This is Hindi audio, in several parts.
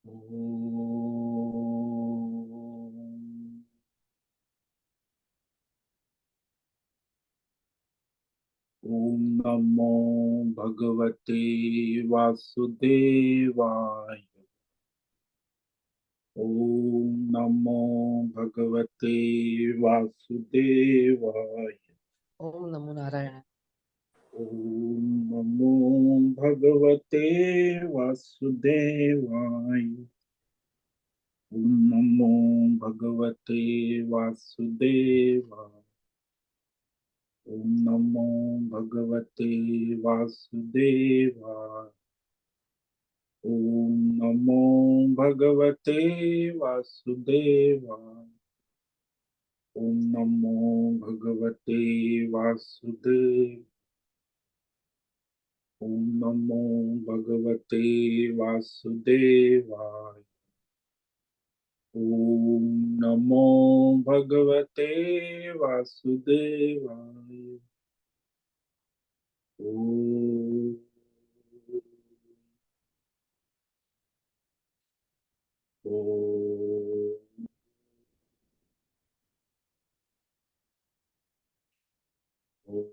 ओम ओम नमो भगवते वासुदेवाय। ओम नमो भगवते वासुदेवाय। ओम नमो नारायण। ओम नमो भगवते वासुदेवाय। ओम नमो भगवते वासुदेवाय। ओम नमो भगवते वासुदेवाय। ओम नमो भगवते वासुदेवाय। ओम नमो भगवते वासुदेव। ओम नमो भगवते वासुदेवाय। ओम नमो भगवते वासुदेवाय। ओम ओम ओम।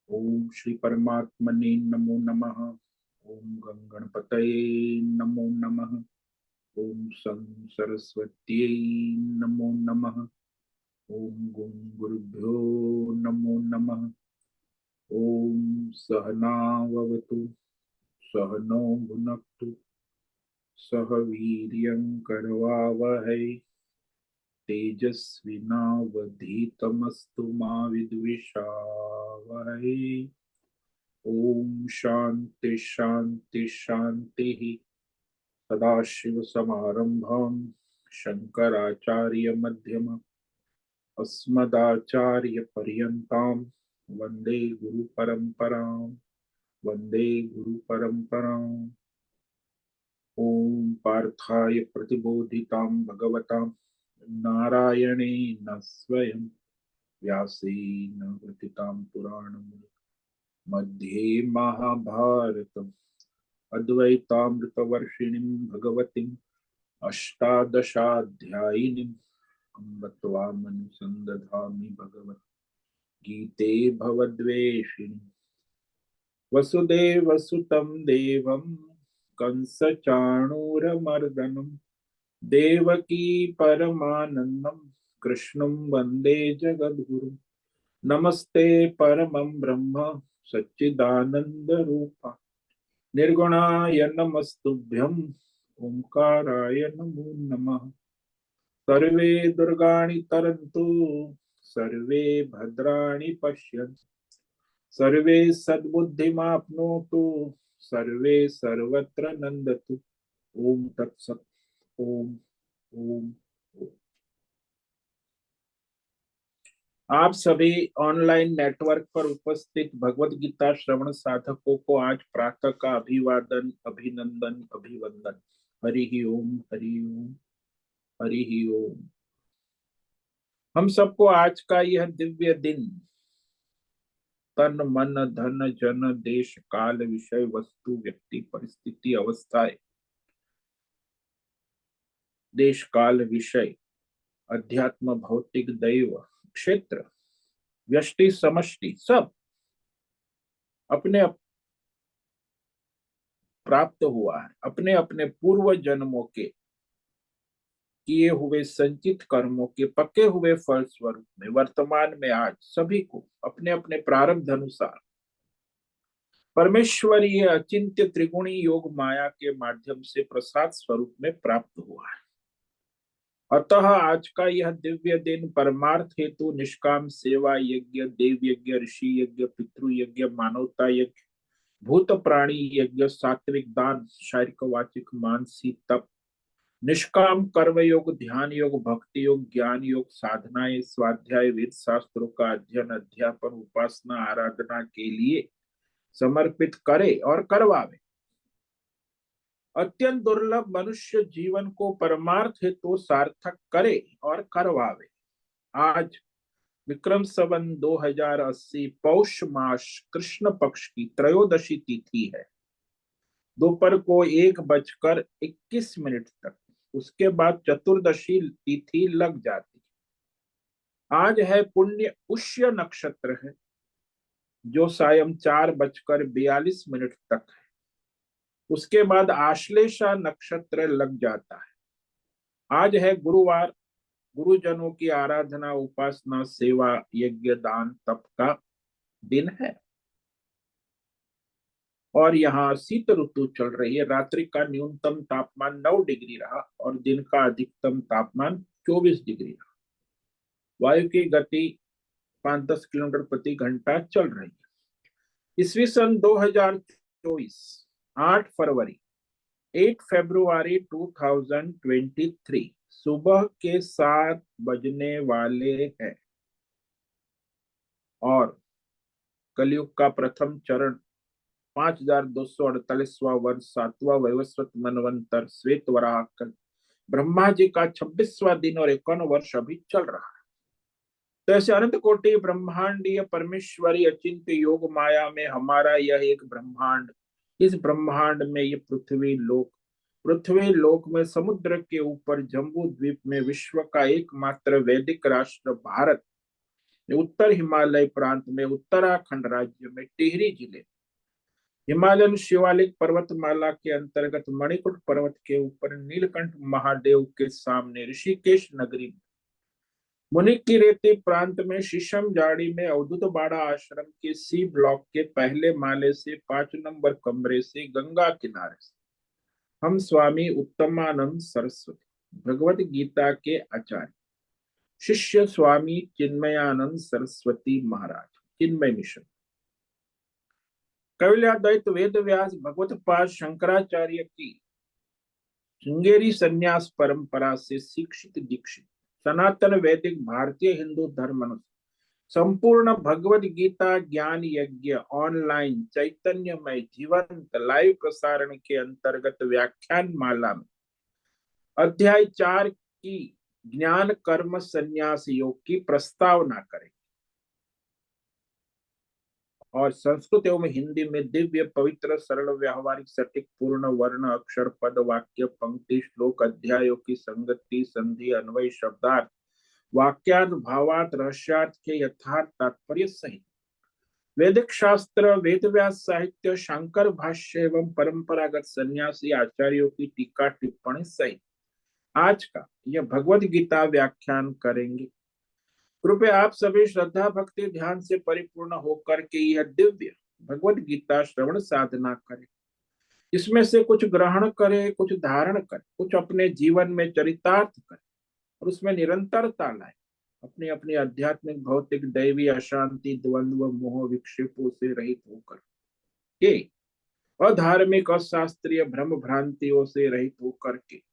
ओम श्री परमात्मने नमो नमः। ओम गं गणपतये नमो नमः। ओम सं सरस्वत्यै नमो नमः। ओम गुं गुरुभ्यो नमो नमः। ओम सहनाववतु सहनौ भुनक्तु सह वीर्यं करवावहै तेजस्विनावधीतमस्तु मा विद्विषावहै। ओम शांति शांति शांति। सदाशिव समारंभां शंकराचार्य मध्यम अस्मदाचार्य पर्यन्तां वंदे गुरु परंपरां। वंदे गुरु परंपरां। ओम पार्थाय प्रतिबोधितां भगवतां नारायणेन स्वयं व्यासेन ग्रथितां पुराणम् मध्ये महाभारतम् अद्वैतामृतवर्षिणीं भगवतीम् अष्टादशाध्यायिनीम् अम्ब त्वामनुसन्दधामि भगवत् गीते भवद्वेषिणि। वसुदेवसुतं देवं कंसचाणूरमर्दनं देवकी परमानन्दं कृष्णं वन्दे जगद्गुरुं। नमस्ते परमं ब्रह्म सच्चिदानन्दरूपा निर्गुणाय नमस्तुभ्यं ओंकाराय नमो नमः। सर्वे दुर्गाणि तरन्तु सर्वे भद्राणि पश्यन्तु सर्वे सद्बुद्धिमाप्नोतु सर्वे सर्वत्र नंदतु। ओम तत्सत। ओम ओम ओम। आप सभी ऑनलाइन नेटवर्क पर उपस्थित भगवत गीता श्रवण साधकों को आज प्रातः का अभिवादन अभिनंदन अभिवंदन। हरि ही ओम हरि ओम हरि ही ओम। हम सबको आज का यह दिव्य दिन तन मन धन जन देश काल विषय वस्तु व्यक्ति परिस्थिति अवस्थाएं देश काल विषय अध्यात्म भौतिक दैव क्षेत्र व्यष्टि समष्टि सब अपने प्राप्त हुआ है। अपने अपने पूर्व जन्मों के किए हुए संचित कर्मों के पके हुए फल स्वरूप में वर्तमान में आज सभी को अपने अपने प्रारब्ध अनुसार परमेश्वरीय अचिंत्य त्रिगुणी योग माया के माध्यम से प्रसाद स्वरूप में प्राप्त हुआ है। अतः आज का यह दिव्य दिन परमार्थ हेतु निष्काम सेवा यज्ञ देव यज्ञ ऋषि यज्ञ पितृ यज्ञ मानवता यज्ञ भूत प्राणी यज्ञ सात्विक दान शारीरिक वाचिक मानसिक तप निष्काम कर्म योग ध्यान योग भक्ति योग ज्ञान योग साधनाएं स्वाध्याय वेद शास्त्रों का अध्ययन अध्यापन उपासना आराधना के लिए समर्पित करे और करवावे। अत्यंत दुर्लभ मनुष्य जीवन को परमार्थ हेतु सार्थक करे और करवावे। आज विक्रम संवत 2080 पौष मास कृष्ण पक्ष की त्रयोदशी तिथि है। दोपहर को 1:21 तक। उसके बाद चतुर्दशी तिथि लग जाती। आज है पुण्य पुष्य नक्षत्र है, जो सायं 4:42 तक है। उसके बाद आश्लेषा नक्षत्र लग जाता है। आज है गुरुवार। गुरुजनों की आराधना, उपासना, सेवा, यज्ञ, दान, तप का दिन है। और यहाँ शीत ऋतु चल रही है। रात्रि का न्यूनतम तापमान 9 डिग्री रहा और दिन का अधिकतम तापमान 24 डिग्री रहा। वायु की गति 5-10 किलोमीटर प्रति घंटा चल रही है। ईस्वी सन 2024 8 फरवरी 8 फरवरी 2023 सुबह के 7 बजने वाले हैं। और कलयुग का प्रथम चरण 5248वां वर्ष 7वां वैवस्वत मनवंतर श्वेत वराह कल ब्रह्मा जी का 26वां दिन और 51 वर्ष अभी चल रहा है। तो ऐसे अनंत कोटि ब्रह्मांडीय परमेश्वरी अचिंत्य योग माया में हमारा यह एक ब्रह्मांड, इस ब्रह्मांड में ये पृथ्वी लोक में समुद्र के ऊपर जम्बू द्वीप में विश्व का एकमात्र वैदिक राष्ट्र भारत, उत्तर हिमालय प्रांत में उत्तराखंड राज्य में टिहरी जिले, हिमालयन शिवालिक पर्वतमाला के अंतर्गत मणिकुट पर्वत के ऊपर नीलकंठ महादेव के सामने ऋषिकेश नगरी में, मुनि की रेती प्रांत में शीशम जाड़ी में अवधूत बाड़ा आश्रम के सी ब्लॉक के पहले माले से 5 नंबर कमरे से गंगा किनारे से हम स्वामी उत्तमानंद सरस्वती भगवत गीता के आचार्य शिष्य स्वामी चिन्मयानंद सरस्वती महाराज चिन्मय मिशन कविलाद्वैत वेद व्यास भगवत पाद शंकराचार्य की श्रृंगेरी संन्यास परंपरा से शिक्षित दीक्षित सनातन वैदिक भारतीय हिंदू धर्म संपूर्ण भगवत गीता ज्ञान यज्ञ ऑनलाइन चैतन्यमय जीवंत लाइव प्रसारण के अंतर्गत व्याख्यान माला में अध्याय 4 की ज्ञान कर्म संन्यास योग की प्रस्तावना करें और संस्कृत एवं हिंदी में दिव्य पवित्र सरल व्यावहारिक सटीक पूर्ण वर्ण अक्षर पद वाक्य पंक्ति श्लोक अध्यायों की संगति संधि अन्वय शब्दार्थ वाक्यार्थ भावार्थ रहस्यार्थ के यथार्थ तात्पर्य सहित वैदिक शास्त्र वेद व्यास साहित्य शंकर भाष्य एवं परंपरागत सन्यासी आचार्यों की टीका टिप्पणी सहित आज का यह भगवद गीता व्याख्यान करेंगे। कृपया आप सभी श्रद्धा भक्ति ध्यान से परिपूर्ण होकर के यह दिव्य भगवद गीता श्रवण साधना करें। इसमें से कुछ ग्रहण करें, कुछ धारण करें, कुछ अपने जीवन में चरितार्थ करें और उसमें निरंतरता लाए। अपनी अपनी आध्यात्मिक भौतिक दैवी अशांति द्वंद्व मोह विक्षेपों से रहित होकर के अधार्मिक अशास्त्रीय भ्रम भ्रांतियों से रहित होकर के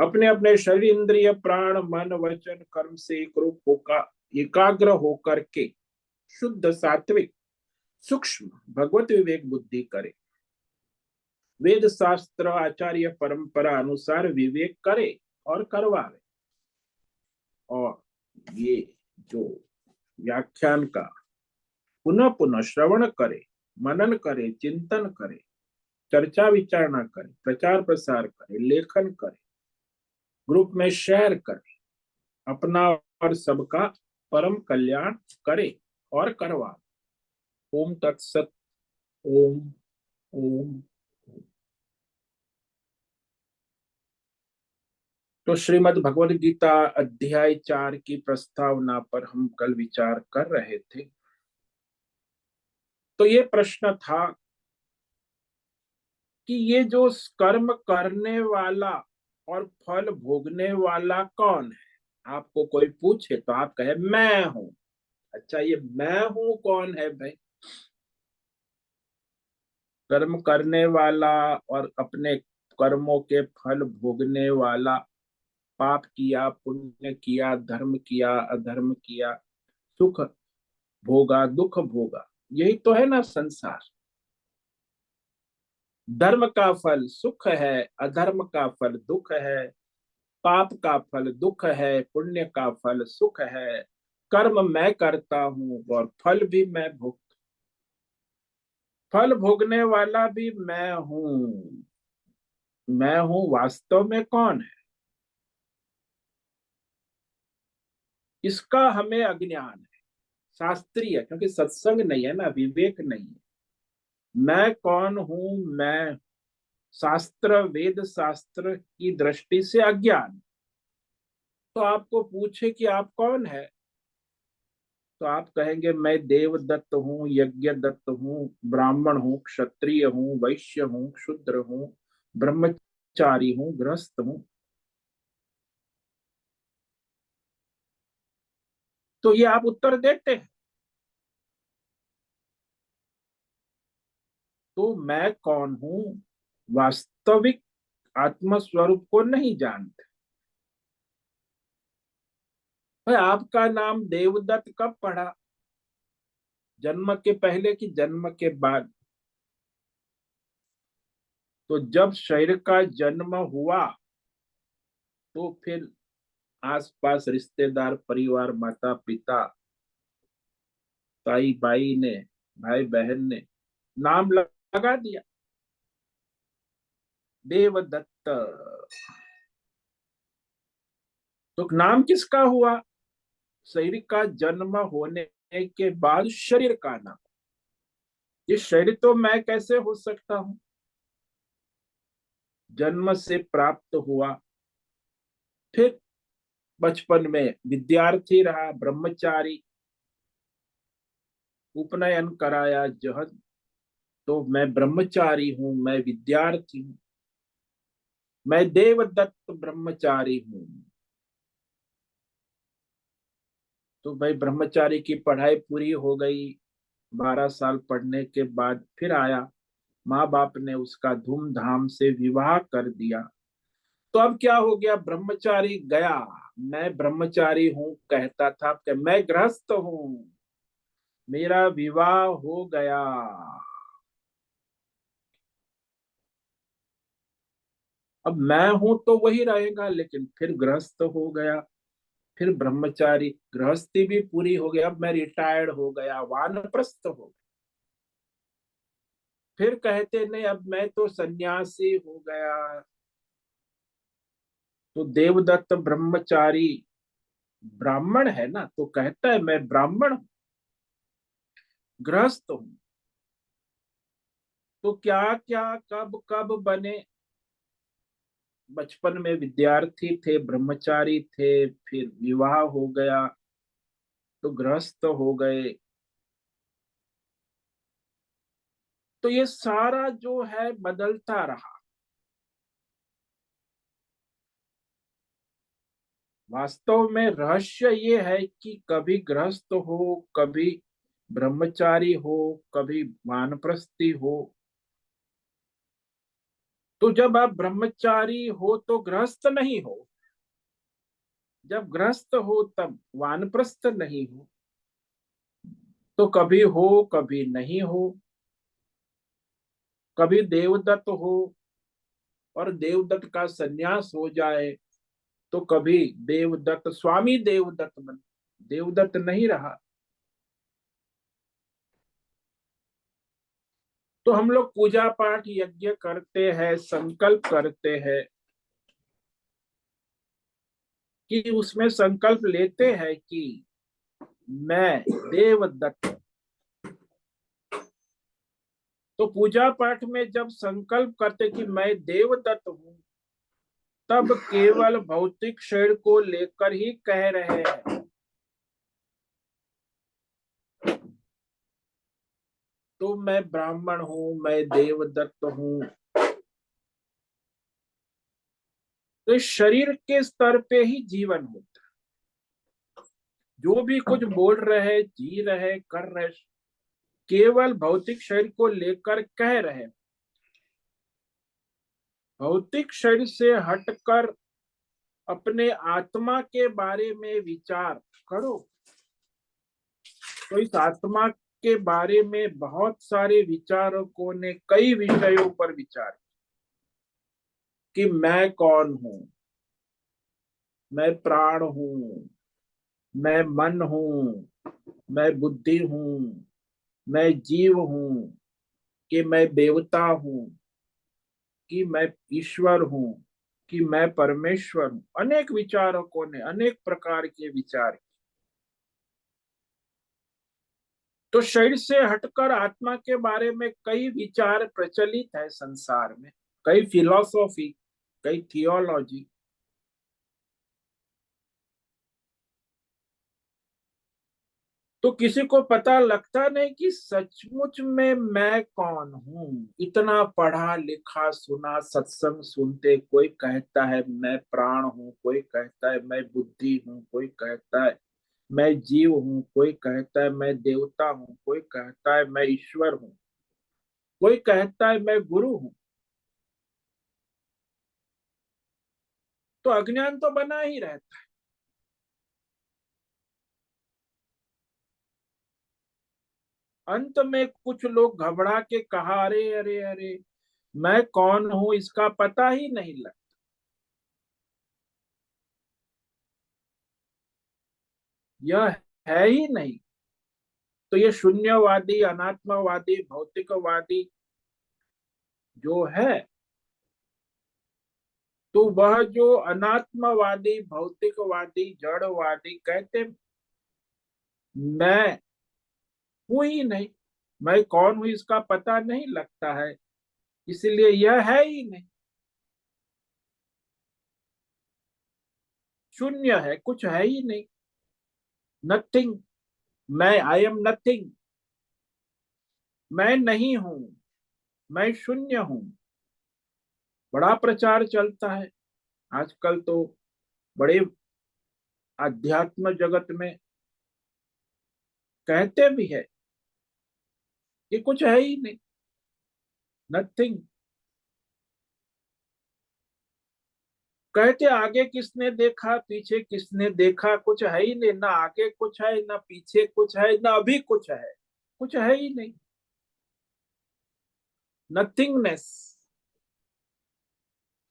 अपने अपने शरीर इंद्रिय प्राण मन वचन कर्म से एक रूप होकर एकाग्र होकर के शुद्ध सात्विक सूक्ष्म भगवत विवेक बुद्धि करे, वेद शास्त्र आचार्य परंपरा अनुसार विवेक करे और करवावे। और ये जो व्याख्यान का पुनः पुनः श्रवण करे, मनन करे, चिंतन करे, चर्चा विचारणा करे, प्रचार प्रसार करे, लेखन करे, ग्रुप में शेयर करे, अपना और सबका परम कल्याण करे और करवा। ओम तत्सत। ओम ओम। तो श्रीमद् भगवद गीता अध्याय 4 की प्रस्तावना पर हम कल विचार कर रहे थे। तो ये प्रश्न था कि ये जो कर्म करने वाला और फल भोगने वाला कौन है। आपको कोई पूछे तो आप कहे मैं हूं। अच्छा, ये मैं हूं कौन है भाई? कर्म करने वाला और अपने कर्मों के फल भोगने वाला, पाप किया पुण्य किया धर्म किया अधर्म किया, सुख भोगा दुख भोगा, यही तो है ना संसार। धर्म का फल सुख है, अधर्म का फल दुख है, पाप का फल दुख है, पुण्य का फल सुख है, कर्म मैं करता हूं और फल भी मैं भोग, फल भोगने वाला भी मैं हूं। मैं हूं वास्तव में कौन है, इसका हमें अज्ञान है। शास्त्रीय, क्योंकि सत्संग नहीं है ना, विवेक नहीं है। मैं कौन हूं, मैं शास्त्र, वेद शास्त्र की दृष्टि से अज्ञान। तो आपको पूछे कि आप कौन है, तो आप कहेंगे मैं देवदत्त हूँ, यज्ञ दत्त हूँ, ब्राह्मण हूँ, क्षत्रिय हूँ, वैश्य हूँ, शूद्र हूँ, ब्रह्मचारी हूँ, गृहस्थ हूँ। तो ये आप उत्तर देते हैं। तो मैं कौन हूँ, वास्तविक आत्म स्वरूप को नहीं जानते। भाई आपका नाम देवदत्त कब पड़ा, जन्म के पहले कि जन्म के बाद? तो जब शरीर का जन्म हुआ तो फिर आसपास रिश्तेदार, परिवार, माता पिता, ताई बाई ने, भाई बहन ने नाम लगा दिया देवदत्त। तो नाम किसका हुआ? शरीर का जन्म होने के बाद शरीर का नाम। ये शरीर तो मैं कैसे हो सकता हूं? जन्म से प्राप्त हुआ, फिर बचपन में विद्यार्थी रहा, ब्रह्मचारी, उपनयन कराया, जहद। तो मैं ब्रह्मचारी हूं, मैं विद्यार्थी हूं, मैं देवदत्त ब्रह्मचारी हूं। तो भाई ब्रह्मचारी की पढ़ाई पूरी हो गई, 12 साल पढ़ने के बाद फिर आया, माँ बाप ने उसका धूमधाम से विवाह कर दिया। तो अब क्या हो गया, ब्रह्मचारी गया, मैं ब्रह्मचारी हूं कहता था कि मैं गृहस्थ हूं, मेरा विवाह हो गया। अब मैं हूं तो वही रहेगा, लेकिन फिर गृहस्थ हो गया, फिर ब्रह्मचारी, गृहस्थी भी पूरी हो गई, अब मैं रिटायर्ड हो गया, वानप्रस्थ हो गया। फिर कहते नहीं, अब मैं तो सन्यासी हो गया। तो देवदत्त ब्रह्मचारी ब्राह्मण है ना, तो कहता है मैं ब्राह्मण हूं, गृहस्थ हूं। तो क्या क्या कब कब बने? बचपन में विद्यार्थी थे, ब्रह्मचारी थे, फिर विवाह हो गया तो गृहस्थ हो गए। तो ये सारा जो है बदलता रहा। वास्तव में रहस्य ये है कि कभी गृहस्थ हो, कभी ब्रह्मचारी हो, कभी वानप्रस्थी हो। तो जब आप ब्रह्मचारी हो तो गृहस्थ नहीं हो, जब गृहस्थ हो तब वानप्रस्थ नहीं हो। तो कभी हो, कभी नहीं हो। कभी देवदत्त हो और देवदत्त का सन्यास हो जाए, तो कभी देवदत्त स्वामी देवदत्त बन, देवदत्त नहीं रहा। तो हम लोग पूजा पाठ यज्ञ करते हैं, संकल्प करते हैं, कि उसमें संकल्प लेते हैं कि मैं देवदत्त। तो पूजा पाठ में जब संकल्प करते कि मैं देवदत्त हूं, तब केवल भौतिक शरीर को लेकर ही कह रहे हैं। तो मैं ब्राह्मण हूं, मैं देवदत्त हूं, तो शरीर के स्तर पे ही जीवन होता है। जो भी कुछ बोल रहे, जी रहे, कर रहे, केवल भौतिक शरीर को लेकर कह रहे। भौतिक शरीर से हटकर अपने आत्मा के बारे में विचार करो। तो इस आत्मा के बारे में बहुत सारे विचारकों ने कई विषयों पर विचार, कि मैं कौन हूं, मैं प्राण हूं, मैं मन हूँ, मैं बुद्धि हूँ, मैं जीव हूँ, कि मैं देवता हूँ, कि मैं ईश्वर हूँ, कि मैं परमेश्वर हूँ। अनेक विचारकों ने अनेक प्रकार के विचार। तो शरीर से हटकर आत्मा के बारे में कई विचार प्रचलित है संसार में, कई फिलॉसफी, कई थियोलॉजी। तो किसी को पता लगता नहीं कि सचमुच में मैं कौन हूँ। इतना पढ़ा लिखा सुना सत्संग सुनते, कोई कहता है मैं प्राण हूँ, कोई कहता है मैं बुद्धि हूँ, कोई कहता है मैं जीव हूँ, कोई कहता है मैं देवता हूँ, कोई कहता है मैं ईश्वर हूँ, कोई कहता है मैं गुरु हूँ। तो अज्ञान तो बना ही रहता है। अंत में कुछ लोग घबरा के कहा, अरे अरे अरे, मैं कौन हूं इसका पता ही नहीं लगता। यह है ही नहीं। तो ये शून्यवादी, अनात्मवादी, भौतिकवादी जो है, तो वह जो अनात्मवादी, भौतिकवादी, जड़वादी कहते मैं हूं ही नहीं, मैं कौन हूं इसका पता नहीं लगता है, इसलिए यह है ही नहीं, शून्य है, कुछ है ही नहीं। नथिंग। मैं, आई एम नथिंग। मैं नहीं हूं, मैं शून्य हूं। बड़ा प्रचार चलता है आजकल तो, बड़े अध्यात्म जगत में कहते भी है कि कुछ है ही नहीं, नथिंग। कहते आगे किसने देखा, पीछे किसने देखा, कुछ है ही नहीं, ना आगे कुछ है, ना पीछे कुछ है, ना अभी कुछ है, कुछ है ही नहीं, नथिंगनेस।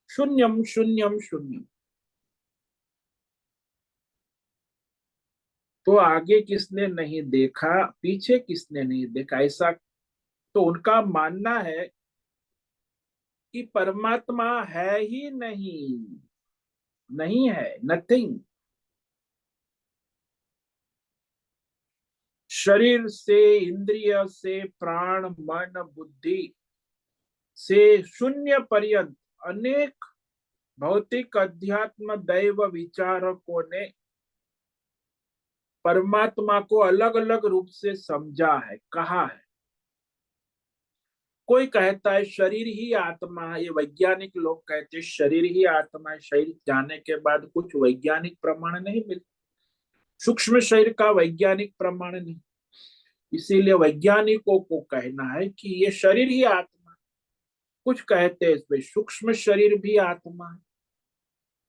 शून्यम शून्यम शून्यम। तो आगे किसने नहीं देखा, पीछे किसने नहीं देखा, ऐसा तो उनका मानना है कि परमात्मा है ही नहीं, नहीं है, नथिंग। शरीर से, इंद्रिय से, प्राण मन बुद्धि से शून्य पर्यंत अनेक भौतिक अध्यात्म दैव विचारकों ने परमात्मा को अलग अलग रूप से समझा है, कहा है। कोई कहता है शरीर ही आत्मा है, ये वैज्ञानिक लोग कहते हैं शरीर ही आत्मा है। शरीर जाने के बाद कुछ वैज्ञानिक प्रमाण नहीं मिलता, सूक्ष्म शरीर का वैज्ञानिक प्रमाण नहीं। इसीलिए वैज्ञानिकों को कहना है कि ये शरीर ही आत्मा। कुछ कहते हैं इसमें सूक्ष्म शरीर भी आत्मा है।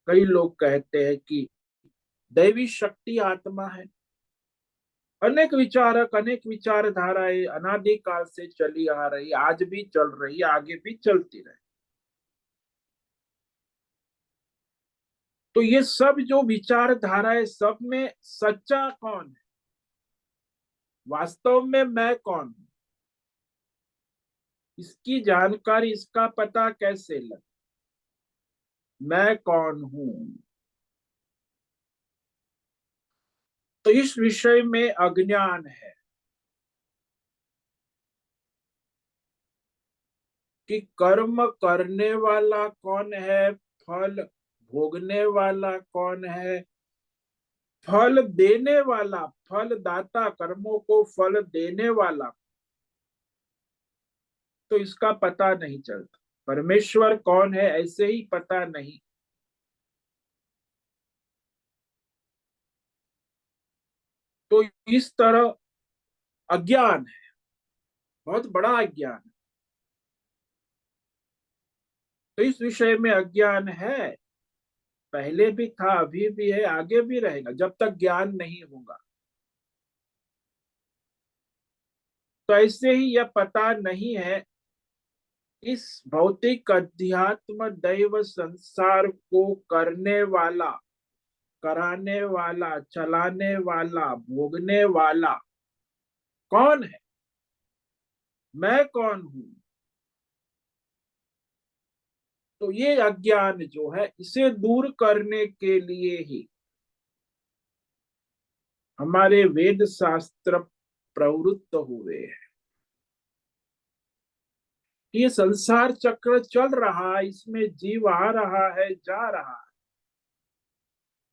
कई लोग कहते हैं कि दैवी शक्ति आत्मा है। अनेक विचारक, अनेक विचारधाराएं अनादिकाल से चली आ रही, आज भी चल रही, आगे भी चलती रहे। तो ये सब जो विचारधाराएं, सब में सच्चा कौन है, वास्तव में मैं कौन हूं, इसकी जानकारी, इसका पता कैसे लगे, मैं कौन हूं। तो इस विषय में अज्ञान है कि कर्म करने वाला कौन है, फल भोगने वाला कौन है, फल देने वाला, फल दाता, कर्मों को फल देने वाला, तो इसका पता नहीं चलता। परमेश्वर कौन है ऐसे ही पता नहीं। तो इस तरह अज्ञान है, बहुत बड़ा अज्ञान है। तो इस विषय में अज्ञान है, पहले भी था, अभी भी है, आगे भी रहेगा जब तक ज्ञान नहीं होगा। तो ऐसे ही यह पता नहीं है इस भौतिक अध्यात्म दैव संसार को करने वाला कराने वाला, चलाने वाला, भोगने वाला कौन है? मैं कौन हूं? तो ये अज्ञान जो है, इसे दूर करने के लिए ही हमारे वेद शास्त्र प्रवृत्त हुए हैं। ये संसार चक्र चल रहा है, इसमें जीव आ रहा है, जा रहा है,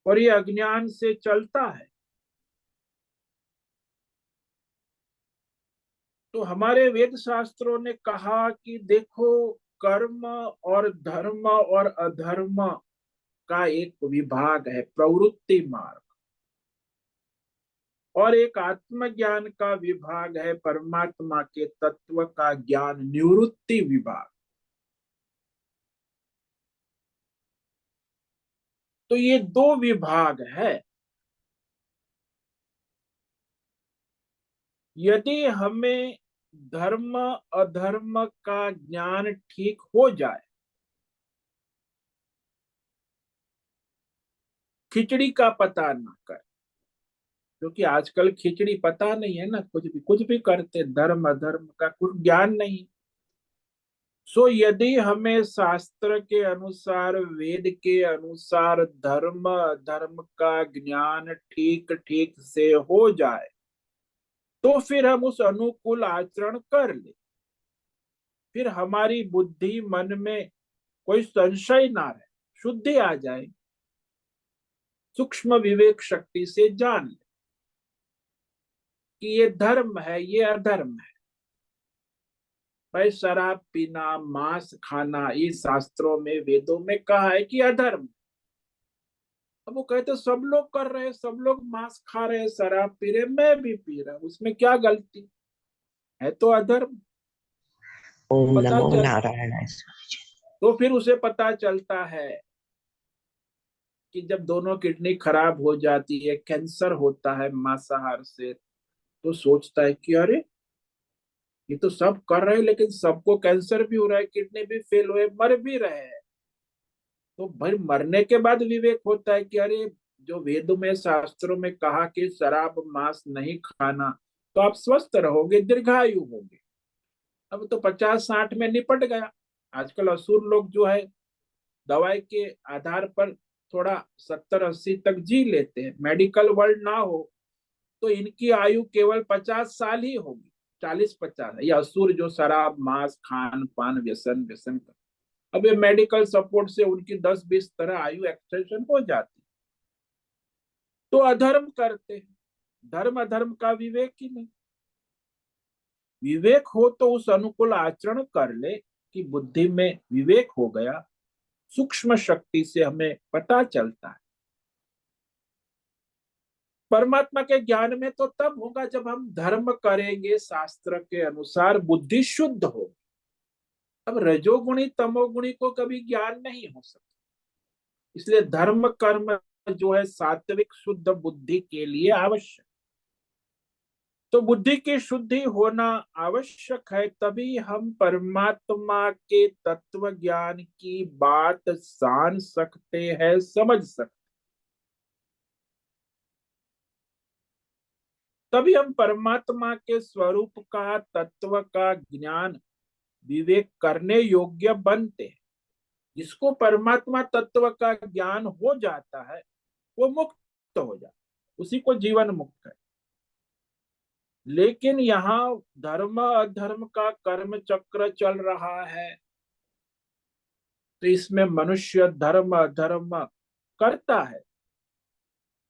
और ये अज्ञान से चलता है। तो हमारे वेद शास्त्रों ने कहा कि देखो, कर्म और धर्म और अधर्म का एक विभाग है, प्रवृत्ति मार्ग, और एक आत्मज्ञान का विभाग है, परमात्मा के तत्व का ज्ञान, निवृत्ति विभाग। तो ये दो विभाग है। यदि हमें धर्म अधर्म का ज्ञान ठीक हो जाए, खिचड़ी का पता ना कर, क्योंकि आजकल खिचड़ी पता नहीं है ना, कुछ भी करते, धर्म अधर्म का कुछ ज्ञान नहीं। सो यदि हमें शास्त्र के अनुसार, वेद के अनुसार धर्म अधर्म का ज्ञान ठीक ठीक से हो जाए, तो फिर हम उस अनुकूल आचरण कर ले। फिर हमारी बुद्धि मन में कोई संशय ना रहे, शुद्धि आ जाए, सूक्ष्म विवेक शक्ति से जान ले कि ये धर्म है, ये अधर्म है। भाई, शराब पीना, मांस खाना, ये शास्त्रों में, वेदों में कहा है कि अधर्म। अब वो कहते सब लोग कर रहे हैं, सब लोग मांस खा रहे हैं, शराब पी रहे, मैं भी पी रहा हूं, उसमें क्या गलती है? तो अधर्म। ओम पता नमो चल नारायण। तो फिर उसे पता चलता है कि जब दोनों किडनी खराब हो जाती है, कैंसर होता है मांसाहार से, तो सोचता है कि अरे, ये तो सब कर रहे हैं, लेकिन सबको कैंसर भी हो रहा है, किडनी भी फेल हुए, मर भी रहे हैं। तो भाई, मरने के बाद विवेक होता है कि अरे, जो वेद में शास्त्रों में कहा कि शराब मांस नहीं खाना, तो आप स्वस्थ रहोगे, दीर्घायु होगे। अब तो 50-60 में निपट गया। आजकल असुर लोग जो है, दवाई के आधार पर थोड़ा 70-80 तक जी लेते हैं, मेडिकल वर्ल्ड ना हो तो इनकी आयु केवल 50 साल ही होगी, 40-50। ये असुर जो शराब मांस खान पान व्यसन व्यसन कर, अब ये मेडिकल सपोर्ट से उनकी 10-20 तरह आयु एक्सटेंशन हो जाती। तो अधर्म करते हैं, धर्म अधर्म का विवेक ही नहीं। विवेक हो तो उस अनुकूल आचरण कर ले कि बुद्धि में विवेक हो गया, सूक्ष्म शक्ति से हमें पता चलता है। परमात्मा के ज्ञान में तो तब होगा जब हम धर्म करेंगे शास्त्र के अनुसार, बुद्धि शुद्ध हो। अब रजोगुणी तमोगुणी को कभी ज्ञान नहीं हो सकता। इसलिए धर्म कर्म जो है सात्विक शुद्ध बुद्धि के लिए आवश्यक। तो बुद्धि की शुद्धि होना आवश्यक है, तभी हम परमात्मा के तत्व ज्ञान की बात जान सकते हैं, समझ सकते। तभी हम परमात्मा के स्वरूप का, तत्व का ज्ञान, विवेक करने योग्य बनते हैं। जिसको परमात्मा तत्व का ज्ञान हो जाता है, वो मुक्त हो जाता है, उसी को जीवन मुक्त है। लेकिन यहाँ धर्म अधर्म का कर्म चक्र चल रहा है, तो इसमें मनुष्य धर्म अधर्म करता है।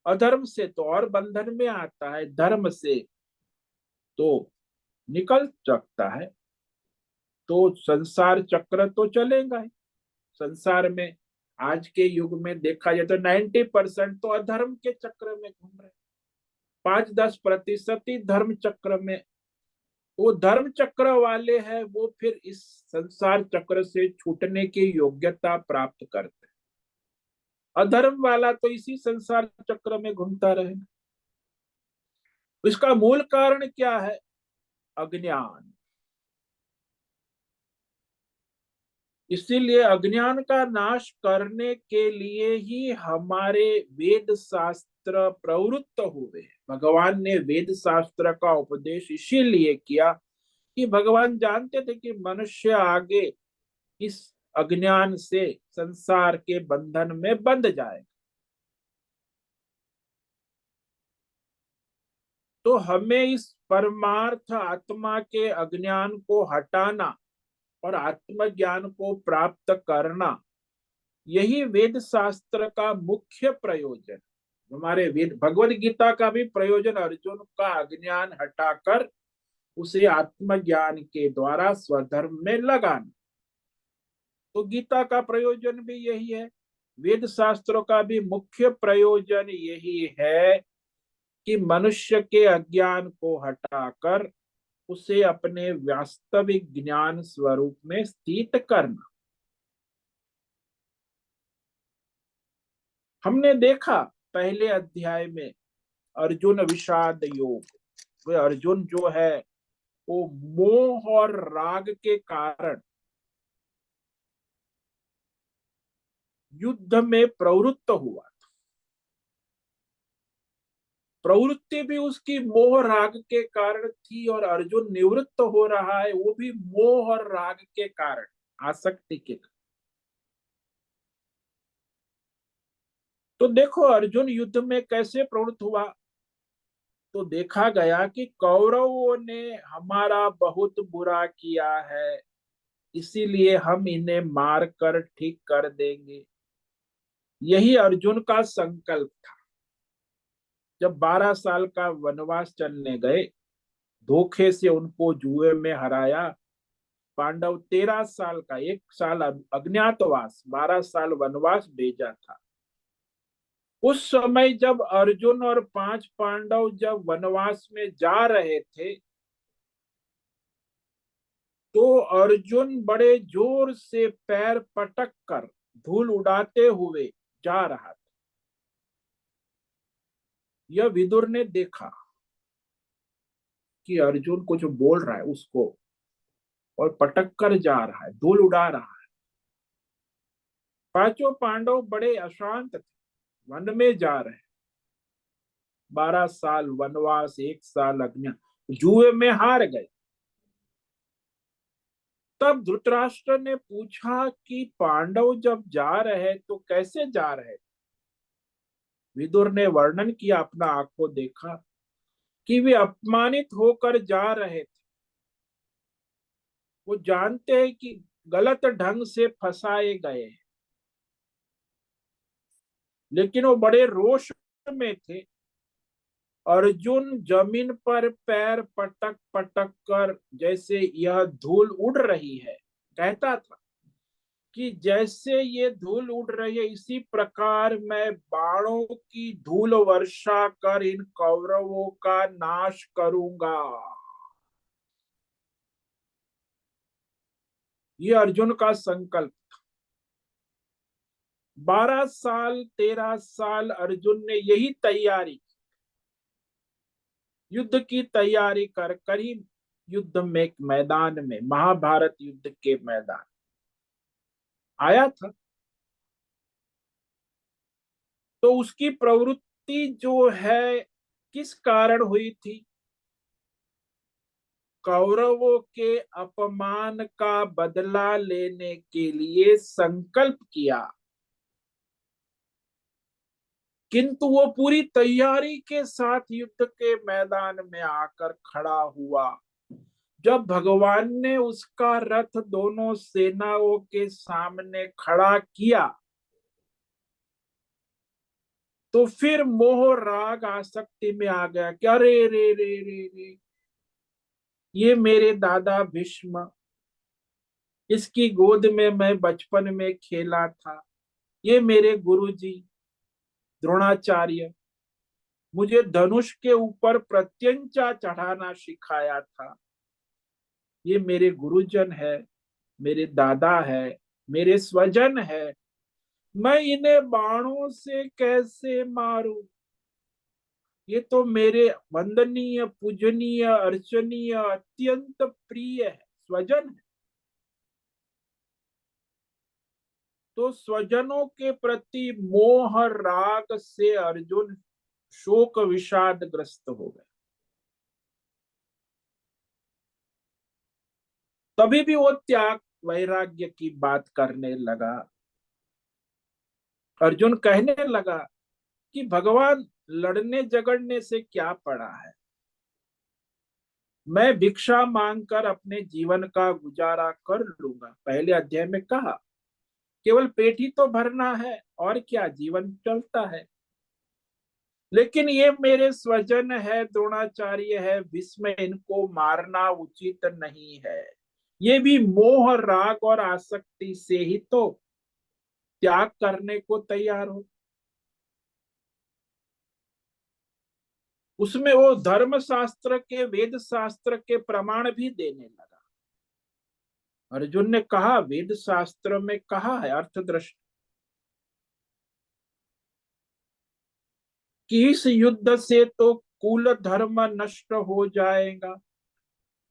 अधर्म से तो और बंधन में आता है, धर्म से तो निकल सकता है। तो संसार चक्र तो चलेगा ही। संसार में आज के युग में देखा जाए तो 90% तो अधर्म के चक्र में घूम रहे, 5-10% ही धर्म चक्र में। वो धर्म चक्र वाले हैं, वो फिर इस संसार चक्र से छूटने की योग्यता प्राप्त करते हैं। अधर्म वाला तो इसी संसार चक्र में घूमता रहेगा। इसका मूल कारण क्या है? अज्ञान। इसीलिए अज्ञान का नाश करने के लिए ही हमारे वेद शास्त्र प्रवृत्त हुए। भगवान ने वेद शास्त्र का उपदेश इसीलिए किया कि भगवान जानते थे कि मनुष्य आगे इस अज्ञान से संसार के बंधन में बंध जाए। तो हमें इस परमार्थ आत्मा के अज्ञान को हटाना और आत्मज्ञान को प्राप्त करना, यही वेद शास्त्र का मुख्य प्रयोजन। हमारे वेद भगवत गीता का भी प्रयोजन अर्जुन का अज्ञान हटाकर उसे आत्मज्ञान के द्वारा स्वधर्म में लगाना। तो गीता का प्रयोजन भी यही है, वेद शास्त्रों का भी मुख्य प्रयोजन यही है कि मनुष्य के अज्ञान को हटाकर उसे अपने वास्तविक ज्ञान स्वरूप में स्थित करना। हमने देखा पहले अध्याय में अर्जुन विषाद योग, वे अर्जुन जो है वो मोह और राग के कारण युद्ध में प्रवृत्त हुआ। प्रवृत्ति भी उसकी मोह राग के कारण थी और अर्जुन निवृत्त हो रहा है वो भी मोह और राग के कारण, आसक्ति के। तो देखो अर्जुन युद्ध में कैसे प्रवृत्त हुआ। तो देखा गया कि कौरवों ने हमारा बहुत बुरा किया है, इसीलिए हम इन्हें मार कर ठीक कर देंगे। यही अर्जुन का संकल्प था। जब 12 साल का वनवास चलने गए, धोखे से उनको जुए में हराया। पांडव 13 साल का, 1 साल अज्ञातवास, 12 साल वनवास भेजा था। उस समय जब अर्जुन और 5 पांडव जब वनवास में जा रहे थे, तो अर्जुन बड़े जोर से पैर पटक कर धूल उड़ाते हुए जा रहा था। यह विदुर ने देखा कि अर्जुन कुछ बोल रहा है उसको और पटक कर जा रहा है, धूल उड़ा रहा है। पांचों पांडव बड़े अशांत थे, वन में जा रहे, 12 साल वनवास, 1 साल अज्ञा, जुए में हार गए। तब धृतराष्ट्र ने पूछा कि पांडव जब जा रहे तो कैसे जा रहे। विदुर ने वर्णन किया, अपना आंखों देखा कि वे अपमानित होकर जा रहे थे। वो जानते हैं कि गलत ढंग से फंसाए गए, लेकिन वो बड़े रोष में थे। अर्जुन जमीन पर पैर पटक पटक कर, जैसे यह धूल उड़ रही है, कहता था कि जैसे ये धूल उड़ रही है इसी प्रकार मैं बाणों की धूल वर्षा कर इन कौरवों का नाश करूंगा। ये अर्जुन का संकल्प। 12 साल 13 साल अर्जुन ने यही तैयारी, युद्ध की तैयारी कर कर ही युद्ध में मैदान में, महाभारत युद्ध के मैदान आया था। तो उसकी प्रवृत्ति जो है किस कारण हुई थी, कौरवों के अपमान का बदला लेने के लिए संकल्प किया। किंतु वो पूरी तैयारी के साथ युद्ध के मैदान में आकर खड़ा हुआ। जब भगवान ने उसका रथ दोनों सेनाओं के सामने खड़ा किया, तो फिर मोह राग आसक्ति में आ गया कि अरे रे रे रे रे, ये मेरे दादा भीष्म, इसकी गोद में मैं बचपन में खेला था। ये मेरे गुरुजी द्रोणाचार्य, मुझे धनुष के ऊपर प्रत्यंचा चढ़ाना सिखाया था। ये मेरे गुरुजन है, मेरे दादा है, मेरे स्वजन है। मैं इन्हें बाणों से कैसे मारूं। ये तो मेरे वंदनीय, पूजनीय, अर्चनीय, अत्यंत प्रिय है, स्वजन है। तो स्वजनों के प्रति मोह राग से अर्जुन शोक विषाद ग्रस्त हो गए। तभी भी वो त्याग वैराग्य की बात करने लगा। अर्जुन कहने लगा कि भगवान, लड़ने झगड़ने से क्या पड़ा है, मैं भिक्षा मांगकर अपने जीवन का गुजारा कर लूंगा। पहले अध्याय में कहा केवल पेट ही तो भरना है और क्या, जीवन चलता है। लेकिन ये मेरे स्वजन है, द्रोणाचार्य है, भीष्म, इनको मारना उचित नहीं है। ये भी मोह राग और आसक्ति से ही तो त्याग करने को तैयार हो। उसमें वो धर्म शास्त्र के, वेद शास्त्र के प्रमाण भी देने लगा। अर्जुन ने कहा वेद शास्त्र में कहा है अर्थ दृष्टि कि इस युद्ध से तो कुल धर्म नष्ट हो जाएगा,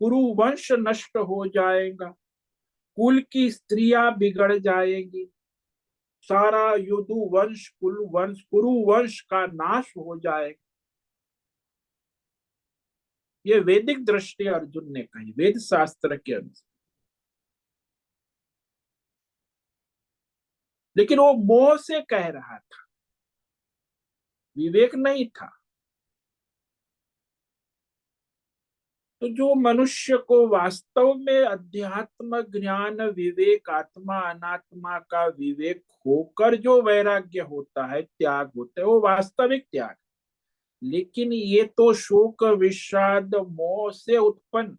कुरु वंश नष्ट हो जाएगा, कुल की स्त्रियां बिगड़ जाएंगी, सारा युदु वंश, कुल वंश, कुरु वंश का नाश हो जाएगा। ये वैदिक दृष्टि अर्जुन ने कही, वेद शास्त्र के अनुसार। लेकिन वो मोह से कह रहा था, विवेक नहीं था। तो जो मनुष्य को वास्तव में अध्यात्म ज्ञान, विवेक, आत्मा अनात्मा का विवेक होकर जो वैराग्य होता है, त्याग होता है, वो वास्तविक त्याग। लेकिन ये तो शोक विषाद मोह से उत्पन्न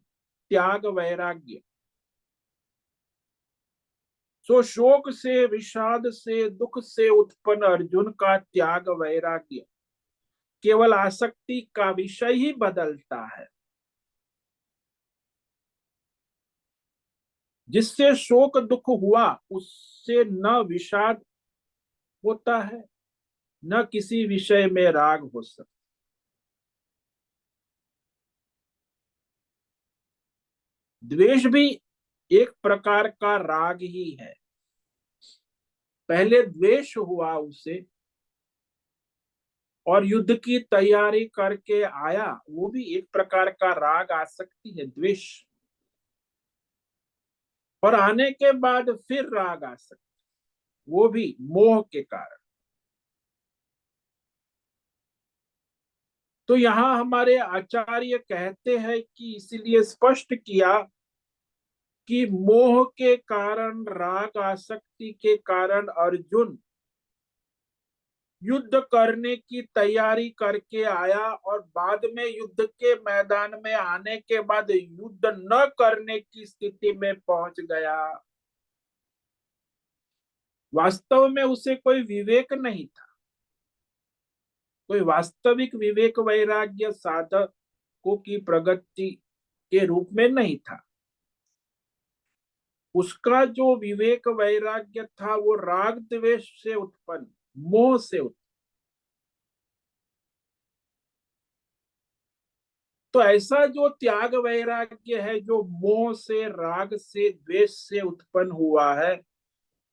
त्याग वैराग्य। सो शोक से, विषाद से, दुख से उत्पन्न अर्जुन का त्याग वैराग्य केवल आसक्ति का विषय ही बदलता है। जिससे शोक दुख हुआ उससे न विषाद होता है, न किसी विषय में राग हो सकता। द्वेष भी एक प्रकार का राग ही है। पहले द्वेष हुआ उसे और युद्ध की तैयारी करके आया, वो भी एक प्रकार का राग आसक्ति है, द्वेष। और आने के बाद फिर राग आसक्ति, वो भी मोह के कारण। तो यहाँ हमारे आचार्य कहते हैं कि इसलिए स्पष्ट किया कि मोह के कारण, राग आसक्ति के कारण अर्जुन युद्ध करने की तैयारी करके आया और बाद में युद्ध के मैदान में आने के बाद युद्ध न करने की स्थिति में पहुंच गया। वास्तव में उसे कोई विवेक नहीं था, कोई वास्तविक विवेक वैराग्य साधकों की प्रगति के रूप में नहीं था। उसका जो विवेक वैराग्य था वो राग द्वेष से उत्पन्न, मोह से उत्पन्न। तो ऐसा जो त्याग वैराग्य है, जो मोह से, राग से, द्वेष से उत्पन्न हुआ है,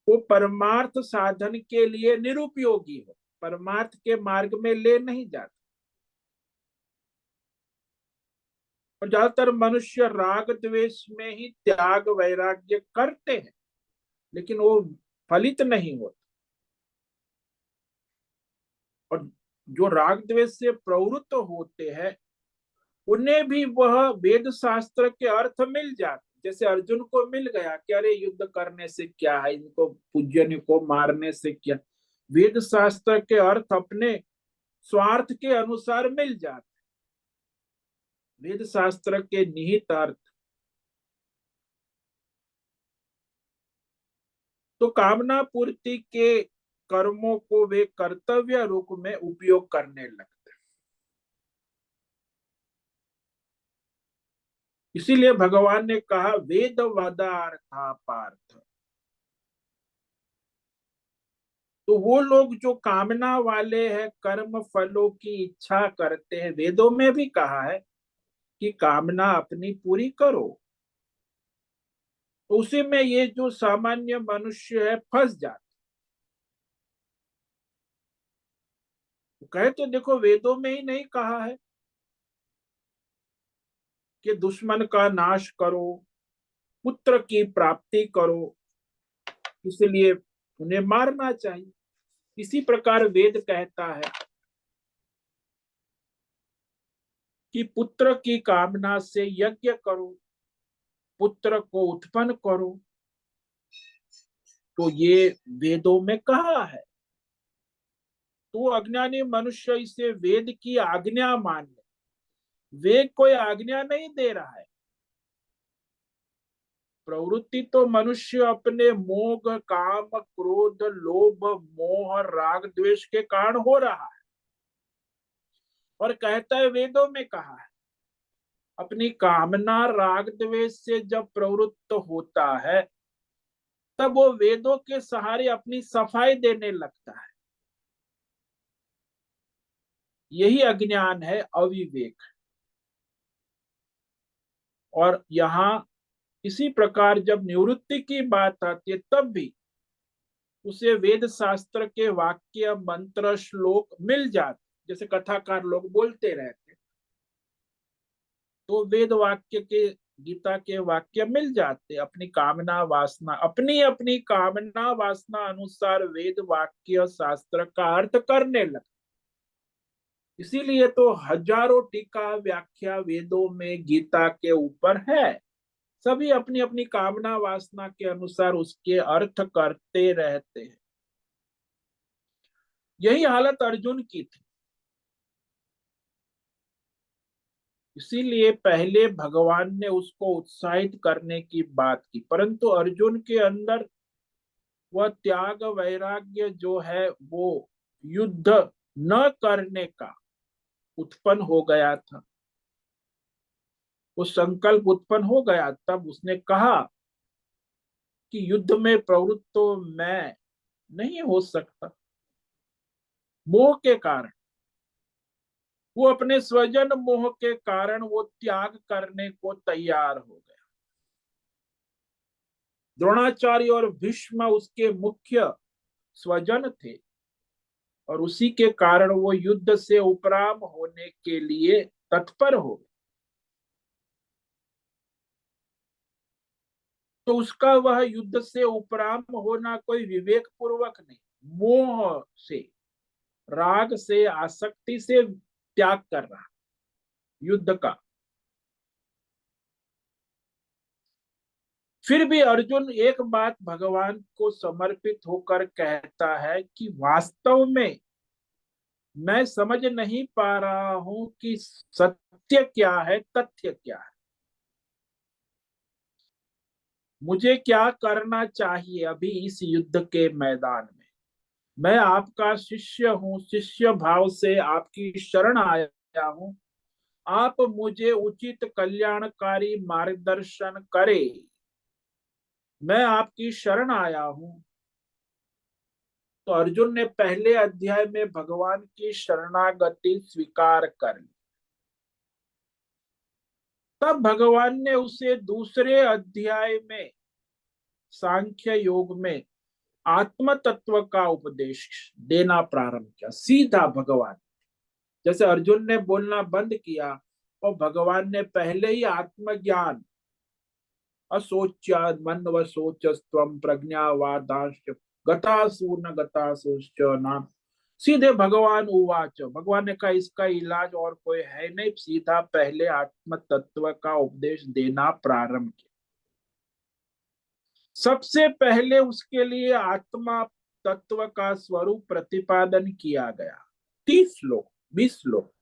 वो परमार्थ साधन के लिए निरुपयोगी हो, परमार्थ के मार्ग में ले नहीं जाता। और ज्यादातर मनुष्य राग द्वेष में ही त्याग वैराग्य करते हैं, लेकिन वो फलित नहीं होता। और जो राग द्वेष से प्रवृत्त होते हैं उन्हें भी वह वेद शास्त्र के अर्थ मिल जाते, जैसे अर्जुन को मिल गया कि अरे युद्ध करने से क्या है, इनको पूज्य को मारने से क्या। वेद शास्त्र के अर्थ अपने स्वार्थ के अनुसार मिल जाते, वेद शास्त्र के निहित अर्थ। तो कामना पूर्ति के कर्मों को वे कर्तव्य रूप में उपयोग करने लगते। इसीलिए भगवान ने कहा वेद वदार्था पार्थ। तो वो लोग जो कामना वाले हैं, कर्म फलों की इच्छा करते हैं, वेदों में भी कहा है कि कामना अपनी पूरी करो। तो उसी में ये जो सामान्य मनुष्य है फंस जाते, कहे तो देखो वेदों में ही नहीं कहा है कि दुश्मन का नाश करो, पुत्र की प्राप्ति करो, इसलिए उन्हें मारना चाहिए। इसी प्रकार वेद कहता है कि पुत्र की कामना से यज्ञ करो, पुत्र को उत्पन्न करो। तो ये वेदों में कहा है। तो अज्ञानी मनुष्य इसे वेद की आज्ञा मान ले। वेद कोई आज्ञा नहीं दे रहा है। प्रवृत्ति तो मनुष्य अपने मोह, काम, क्रोध, लोभ, मोह, राग, द्वेष के कारण हो रहा है, और कहता है वेदों में कहा है। अपनी कामना, राग, द्वेष से जब प्रवृत्त होता है, तब वो वेदों के सहारे अपनी सफाई देने लगता है। यही अज्ञान है, अविवेक। और यहाँ इसी प्रकार जब निवृत्ति की बात आती है, तब भी उसे वेद शास्त्र के वाक्य, मंत्र, श्लोक मिल जाते, जैसे कथाकार लोग बोलते रहते, तो वेद वाक्य के, गीता के वाक्य मिल जाते। अपनी कामना वासना, अपनी अपनी कामना वासना अनुसार वेद वाक्य शास्त्र का अर्थ करने लगते। इसीलिए तो हजारों टीका व्याख्या वेदों में गीता के ऊपर है। सभी अपनी अपनी कामना वासना के अनुसार उसके अर्थ करते रहते हैं। यही हालत अर्जुन की थी। इसीलिए पहले भगवान ने उसको उत्साहित करने की बात की, परंतु अर्जुन के अंदर वह त्याग, वैराग्य जो है वो युद्ध न करने का उत्पन्न हो गया था। वो संकल्प उत्पन्न हो गया, तब उसने कहा कि युद्ध में प्रवृत्त तो मैं नहीं हो सकता। मोह के कारण, वो अपने स्वजन मोह के कारण वो त्याग करने को तैयार हो गया। द्रोणाचार्य और भीष्म उसके मुख्य स्वजन थे, और उसी के कारण वो युद्ध से उपराम होने के लिए तत्पर हो गए। तो उसका वह युद्ध से उपराम होना कोई विवेक पूर्वक नहीं, मोह से, राग से, आसक्ति से त्याग कर रहा युद्ध का। फिर भी अर्जुन एक बात भगवान को समर्पित होकर कहता है कि वास्तव में मैं समझ नहीं पा रहा हूं कि सत्य क्या है, तथ्य क्या है, मुझे क्या करना चाहिए अभी इस युद्ध के मैदान में। मैं आपका शिष्य हूं, शिष्य भाव से आपकी शरण आया हूं। आप मुझे उचित कल्याणकारी मार्गदर्शन करें। मैं आपकी शरण आया हूं। तो अर्जुन ने पहले अध्याय में भगवान की शरणागति स्वीकार कर ली। तब भगवान ने उसे दूसरे अध्याय में सांख्य योग में आत्म तत्व का उपदेश देना प्रारंभ किया। सीधा भगवान, जैसे अर्जुन ने बोलना बंद किया और भगवान ने पहले ही आत्मज्ञान, असोच्याद मन व सोचस्त्वम प्रज्ञावादांश गतासु न गतासुश्च नाम। सीधे भगवान उवाच, भगवान ने कहा इसका इलाज और कोई है नहीं। सीधा पहले आत्म तत्व का उपदेश देना प्रारंभ किया। सबसे पहले उसके लिए आत्मा तत्व का स्वरूप प्रतिपादन किया गया। 30 श्लोक, 20 श्लोक,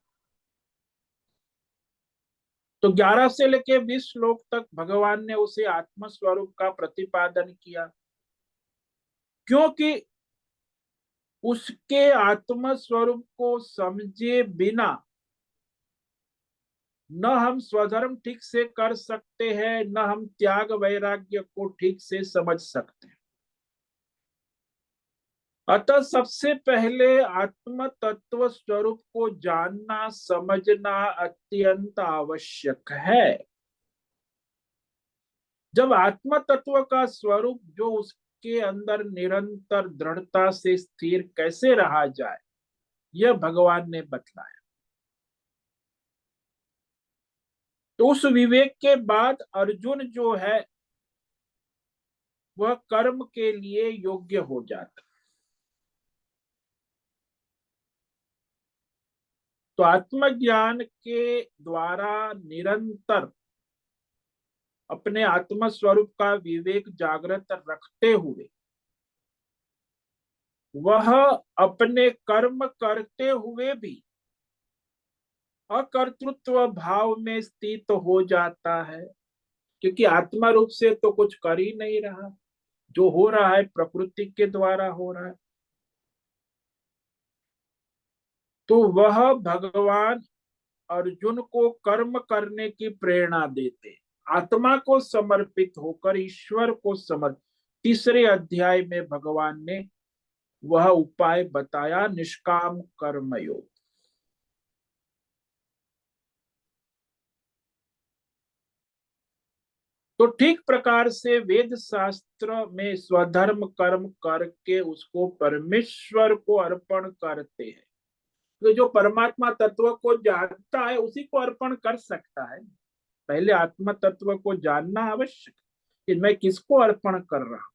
तो 11 से लेके 20 श्लोक तक भगवान ने उसे आत्म स्वरूप का प्रतिपादन किया। क्योंकि उसके आत्म स्वरूप को समझे बिना न हम स्वधर्म ठीक से कर सकते हैं, न हम त्याग वैराग्य को ठीक से समझ सकते हैं। अतः सबसे पहले आत्म तत्व स्वरूप को जानना, समझना अत्यंत आवश्यक है। जब आत्म तत्व का स्वरूप जो उसके अंदर निरंतर दृढ़ता से स्थिर कैसे रहा जाए, यह भगवान ने बतलाया। तो उस विवेक के बाद अर्जुन जो है वह कर्म के लिए योग्य हो जाता। तो आत्मज्ञान के द्वारा निरंतर अपने आत्म स्वरूप का विवेक जागृत रखते हुए वह अपने कर्म करते हुए भी अकर्तृत्व भाव में स्थित हो जाता है, क्योंकि आत्मा रूप से तो कुछ कर ही नहीं रहा, जो हो रहा है प्रकृति के द्वारा हो रहा है। तो वह भगवान अर्जुन को कर्म करने की प्रेरणा देते, आत्मा को समर्पित होकर ईश्वर को समर्पित। तीसरे अध्याय में भगवान ने वह उपाय बताया, निष्काम कर्म योग। तो ठीक प्रकार से वेद शास्त्र में स्वधर्म कर्म करके उसको परमेश्वर को अर्पण करते हैं। तो जो परमात्मा तत्व को जानता है उसी को अर्पण कर सकता है। पहले आत्मा तत्व को जानना आवश्यक कि मैं किसको अर्पण कर रहा हूं।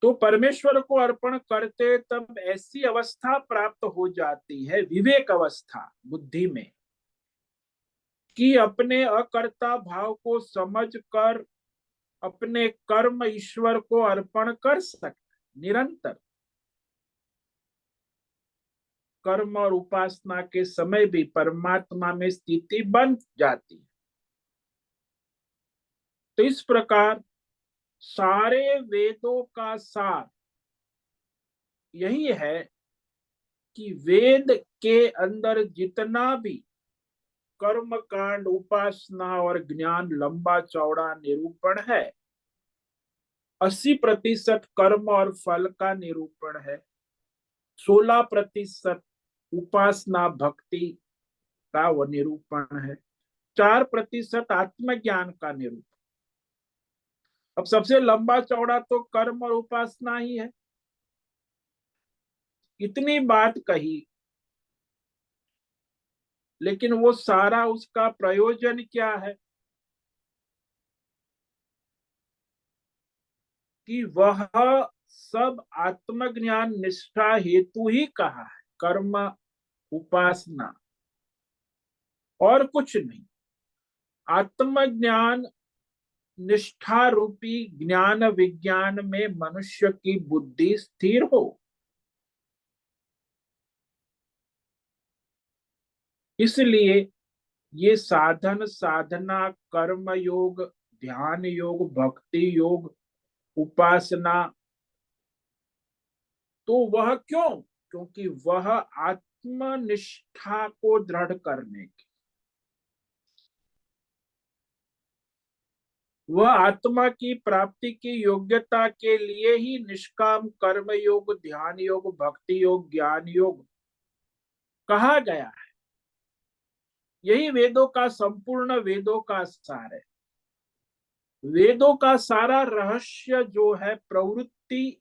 तो परमेश्वर को अर्पण करते तब ऐसी अवस्था प्राप्त हो जाती है, विवेक अवस्था बुद्धि में, कि अपने अकर्ता भाव को समझकर अपने कर्म ईश्वर को अर्पण कर सकते। निरंतर कर्म और उपासना के समय भी परमात्मा में स्थिति बन जाती है। तो इस प्रकार सारे वेदों का सार यही है कि वेद के अंदर जितना भी कर्म कांड, उपासना और ज्ञान लंबा चौड़ा निरूपण है, 80% कर्म और फल का निरूपण है, 16% उपासना भक्ति का वो निरूपण है, 4% आत्मज्ञान का निरूपण। अब सबसे लंबा चौड़ा तो कर्म और उपासना ही है। इतनी बात कही, लेकिन वो सारा उसका प्रयोजन क्या है कि वह सब आत्मज्ञान निष्ठा हेतु ही कहा है, कर्म उपासना और कुछ नहीं। आत्मज्ञान निष्ठा रूपी ज्ञान विज्ञान में मनुष्य की बुद्धि स्थिर हो, इसलिए ये साधन साधना, कर्म योग, ध्यान योग, भक्ति योग, उपासना, तो वह क्यों? क्योंकि वह आत्मनिष्ठा को दृढ़ करने की, वह आत्मा की प्राप्ति की योग्यता के लिए ही निष्काम कर्म योग, ध्यान योग, भक्ति योग, ज्ञान योग कहा गया है। यही वेदों का संपूर्ण वेदों का सार है। वेदों का सारा रहस्य जो है प्रवृत्ति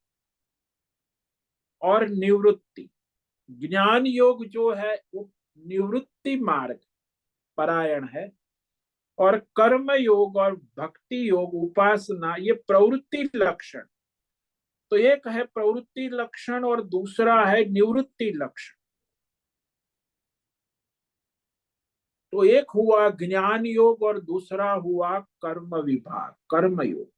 और निवृत्ति। ज्ञान योग जो है वो निवृत्ति मार्ग परायण है, और कर्म योग और भक्ति योग, उपासना, ये प्रवृत्ति लक्षण। तो एक है प्रवृत्ति लक्षण और दूसरा है निवृत्ति लक्षण। तो एक हुआ ज्ञान योग और दूसरा हुआ कर्म विभाग, कर्म योग।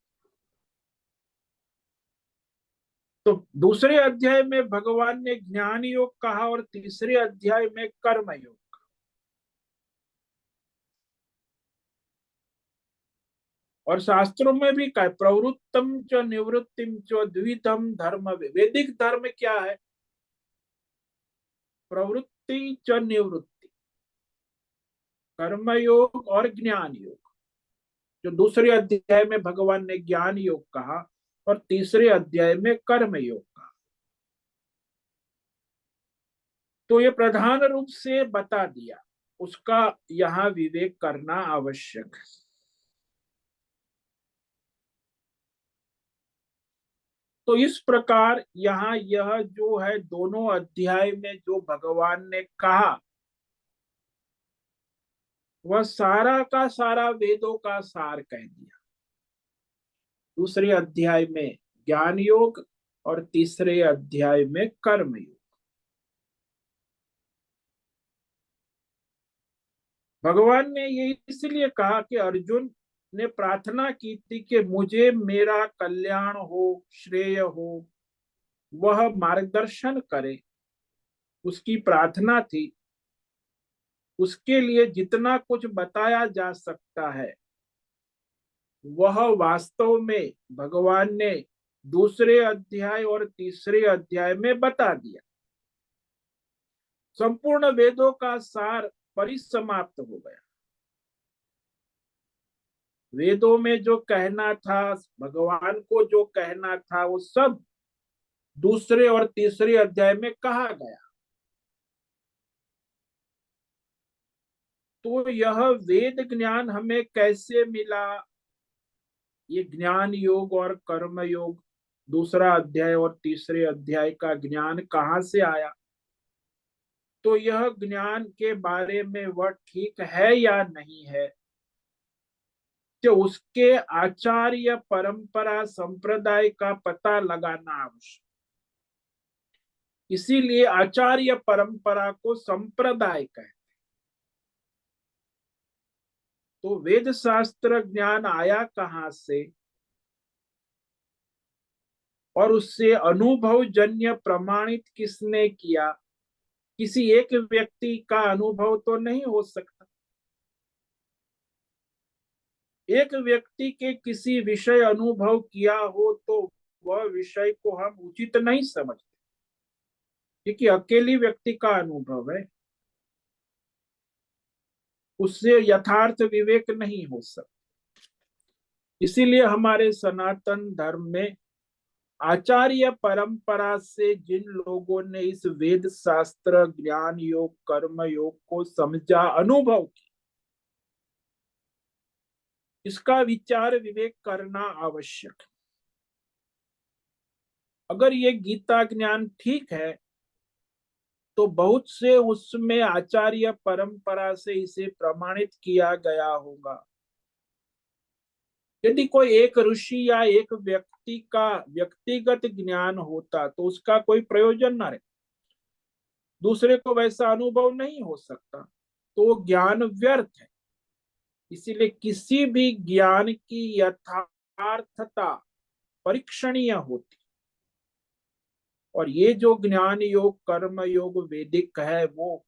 तो दूसरे अध्याय में भगवान ने ज्ञान योग कहा और तीसरे अध्याय में कर्म योग। और शास्त्रों में भी कहा प्रवृत्तम च निवृत्तिम च द्विधम धर्म। वैदिक धर्म क्या है? प्रवृत्ति च निवृत्ति, कर्म योग और ज्ञान योग। जो दूसरे अध्याय में भगवान ने ज्ञान योग कहा और तीसरे अध्याय में कर्म योग कहा। तो ये प्रधान रूप से बता दिया, उसका यहाँ विवेक करना आवश्यक है। तो इस प्रकार यहाँ यह जो है दोनों अध्याय में जो भगवान ने कहा वह सारा का सारा वेदों का सार कह दिया। दूसरे अध्याय में ज्ञान योग और तीसरे अध्याय में कर्म योग। भगवान ने ये इसलिए कहा कि अर्जुन ने प्रार्थना की थी कि मुझे मेरा कल्याण हो, श्रेय हो, वह मार्गदर्शन करे, उसकी प्रार्थना थी। उसके लिए जितना कुछ बताया जा सकता है वह वास्तव में भगवान ने दूसरे अध्याय और तीसरे अध्याय में बता दिया। संपूर्ण वेदों का सार परिसमाप्त हो गया। वेदों में जो कहना था, भगवान को जो कहना था, वो सब दूसरे और तीसरे अध्याय में कहा गया। तो यह वेद ज्ञान हमें कैसे मिला? ये ज्ञान योग और कर्म योग, दूसरा अध्याय और तीसरे अध्याय का ज्ञान कहाँ से आया? तो यह ज्ञान के बारे में वह ठीक है या नहीं है, कि उसके आचार्य परंपरा संप्रदाय का पता लगाना आवश्यक। इसीलिए आचार्य परंपरा को संप्रदाय कहते। तो वेद शास्त्र ज्ञान आया कहाँ से? और उससे अनुभव जन्य प्रमाणित किसने किया? किसी एक व्यक्ति का अनुभव तो नहीं हो सकता। एक व्यक्ति के किसी विषय अनुभव किया हो तो वह विषय को हम उचित नहीं समझते, क्योंकि अकेली व्यक्ति का अनुभव है, उससे यथार्थ विवेक नहीं हो सकता। इसीलिए हमारे सनातन धर्म में आचार्य परंपरा से जिन लोगों ने इस वेद शास्त्र ज्ञान योग कर्म योग को समझा, अनुभव किया, इसका विचार विवेक करना आवश्यक है। अगर ये गीता ज्ञान ठीक है तो बहुत से उसमें आचार्य परंपरा से इसे प्रमाणित किया गया होगा। यदि कोई एक ऋषि या एक व्यक्ति का व्यक्तिगत ज्ञान होता तो उसका कोई प्रयोजन न रहे, दूसरे को वैसा अनुभव नहीं हो सकता, तो वो ज्ञान व्यर्थ है। इसीलिए किसी भी ज्ञान की यथार्थता परीक्षणीय होती। और ये जो ज्ञान योग कर्म योग वैदिक है, वो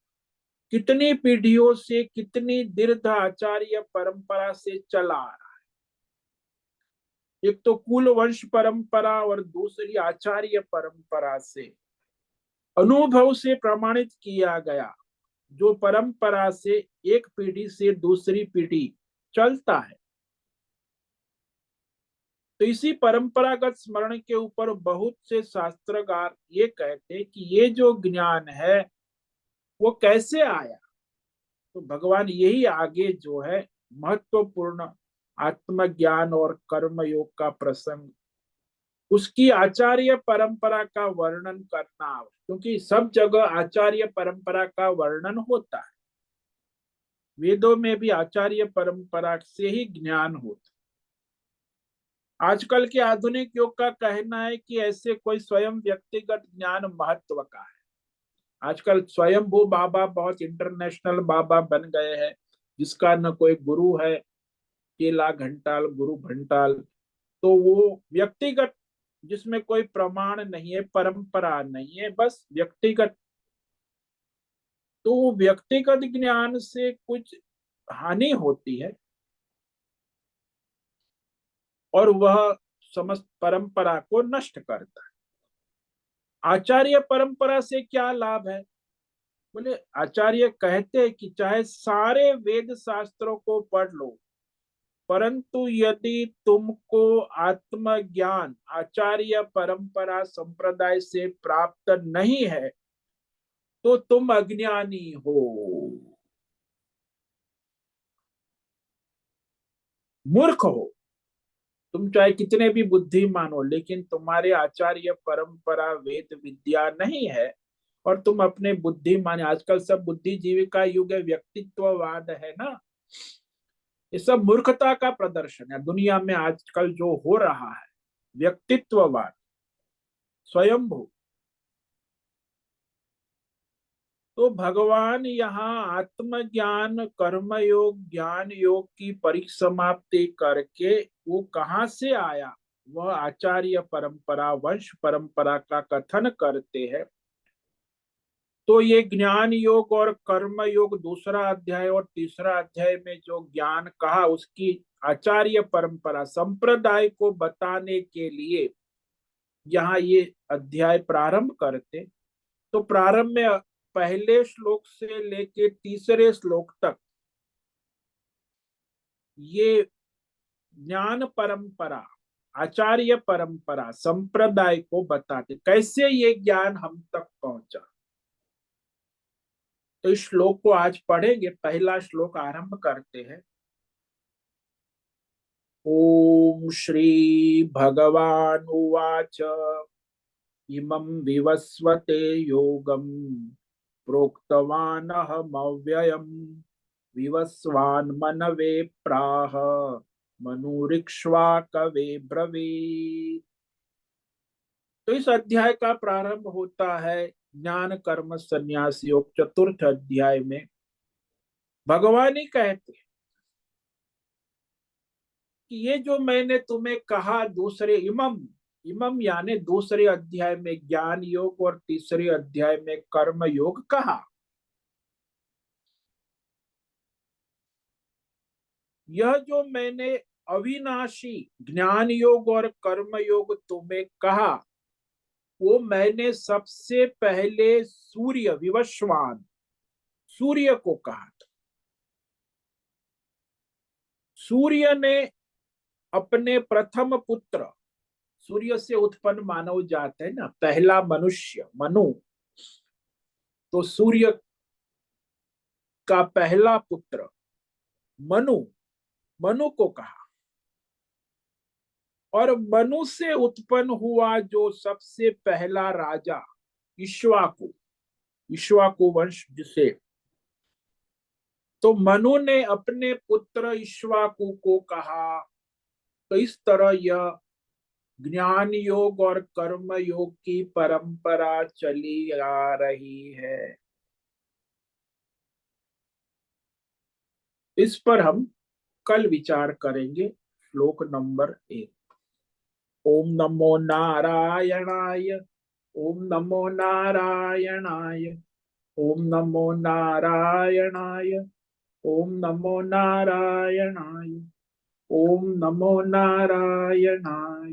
कितनी पीढ़ियों से, कितनी दीर्घ आचार्य परंपरा से चला आ रहा है। एक तो कुल वंश परंपरा और दूसरी आचार्य परंपरा से अनुभव से प्रमाणित किया गया, जो परंपरा से एक पीढ़ी से दूसरी पीढ़ी चलता है। तो इसी परंपरागत स्मरण के ऊपर बहुत से शास्त्रकार ये कहते कि ये जो ज्ञान है वो कैसे आया। तो भगवान यही आगे जो है महत्वपूर्ण आत्मज्ञान और कर्म योग का प्रसंग, उसकी आचार्य परंपरा का वर्णन करना, क्योंकि सब जगह आचार्य परंपरा का वर्णन होता है। वेदों में भी आचार्य परंपरा से ही ज्ञान होता। आजकल के आधुनिक युग का कहना है कि ऐसे कोई स्वयं व्यक्तिगत ज्ञान महत्व का है। आजकल स्वयंभू बाबा बहुत इंटरनेशनल बाबा बन गए हैं, जिसका न कोई गुरु है, केला घंटाल गुरु घंटाल। तो वो व्यक्तिगत, जिसमें कोई प्रमाण नहीं है, परंपरा नहीं है, बस व्यक्तिगत। तो व्यक्तिगत ज्ञान से कुछ हानि होती है और वह समस्त परंपरा को नष्ट करता है। आचार्य परंपरा से क्या लाभ है? बोले आचार्य कहते हैं कि चाहे सारे वेद शास्त्रों को पढ़ लो, परंतु यदि तुमको आत्मज्ञान आचार्य परंपरा संप्रदाय से प्राप्त नहीं है तो तुम अज्ञानी हो, मूर्ख हो। तुम चाहे कितने भी बुद्धिमान हो, लेकिन तुम्हारे आचार्य परंपरा वेद विद्या नहीं है और तुम अपने बुद्धिमान, आजकल सब बुद्धिजीवी का युग है, व्यक्तित्ववाद है ना, ये सब मूर्खता का प्रदर्शन है दुनिया में आजकल जो हो रहा है। व्यक्तित्ववाद, स्वयंभू। तो भगवान यहाँ आत्मज्ञान कर्मयोग ज्ञान योग की परिसमाप्ति करके वो कहाँ से आया, वह आचार्य परंपरा वंश परंपरा का कथन करते हैं। तो ये ज्ञान योग और कर्म योग दूसरा अध्याय और तीसरा अध्याय में जो ज्ञान कहा उसकी आचार्य परंपरा संप्रदाय को बताने के लिए यहाँ ये अध्याय प्रारंभ करते। तो प्रारंभ में पहले श्लोक से लेके तीसरे श्लोक तक ये ज्ञान परंपरा आचार्य परंपरा संप्रदाय को बताते कैसे ये ज्ञान हम तक पहुंचा। तो इस श्लोक को आज पढ़ेंगे। पहला श्लोक आरंभ करते हैं। ओम श्री भगवान उवाच इमं विवस्वते योगं प्रोक्तवानहमव्ययम् विवस्वान् मनवे प्राह मनुरिक्ष्वाकवे ब्रवीत्। तो इस अध्याय का प्रारंभ होता है ज्ञान कर्म संन्यास योग चतुर्थ अध्याय में। भगवान ही कहते हैं कि ये जो मैंने तुम्हें कहा दूसरे इमम, इमम यानी दूसरे अध्याय में ज्ञान योग और तीसरे अध्याय में कर्म योग कहा, यह जो मैंने अविनाशी ज्ञान योग और कर्म योग तुम्हें कहा वो मैंने सबसे पहले सूर्य विवस्वान सूर्य को कहा था। सूर्य ने अपने प्रथम पुत्र, सूर्य से उत्पन्न मानव जात है ना, पहला मनुष्य मनु, तो सूर्य का पहला पुत्र मनु, मनु को कहा। और मनु से उत्पन्न हुआ जो सबसे पहला राजा इक्ष्वाकु, इक्ष्वाकु वंश जिसे, तो मनु ने अपने पुत्र इक्ष्वाकु को कहा। तो इस तरह यह ज्ञान योग और कर्म योग की परंपरा चली आ रही है। इस पर हम कल विचार करेंगे। श्लोक नंबर 1। ओम नमो नारायणाय, ओम नमो नारायणाय, ओम नमो नारायणाय, ओम नमो नारायणाय, ओम नमो नारायणाय।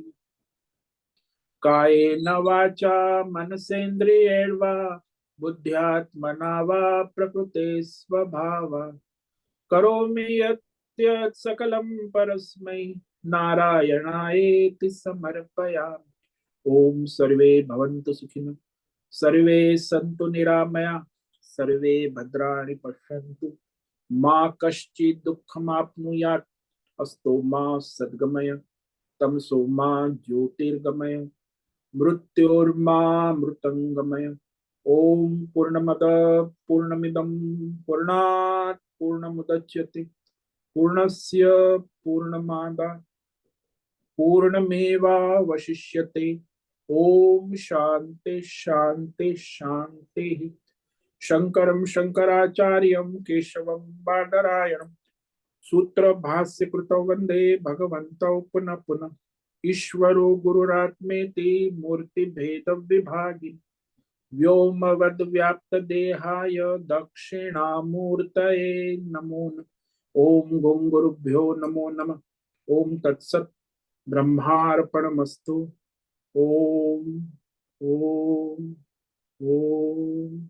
कायेन वाचा मनसेन्द्रियैर्वा बुद्ध्यात्मना वा प्रकृते स्वभावात् करोमि यत् सकलं परस्मै नारायणायेति समर्पयामि। ओम सर्वे भवन्तु सुखिनः, सर्वे सन्तु निरामया, सर्वे भद्राणि पश्यन्तु, मा कश्चित् दुःखमाप्नुयात्, अस्तो मा सद्गमय, तमसो मा ज्योतिर्गमय, मृत्योर्मा मृतंगमय। ओम पूर्णमद पूर्णमिदं पूर्णात् पूर्णमुदच्यते पूर्णस्य पूर्णमादाय पूर्णमेवावशिष्यते। ओम शांति शांति शांति। शंकरं शंकराचार्यं केशवं बादरायणं सूत्र भाष्य कृतौ वंदे भगवन्तौ पुनः पुनः। ईश्वरो गुरुरात्मेति मूर्ति भेद विभागिनि व्योमवद् व्याप्त देहाय दक्षिणामूर्तये नमो नमः। ओम गंग गुरुभ्यो नमो नमः। ओम तत्सत् ब्रह्मार्पणमस्तु। ओम ओम ओम।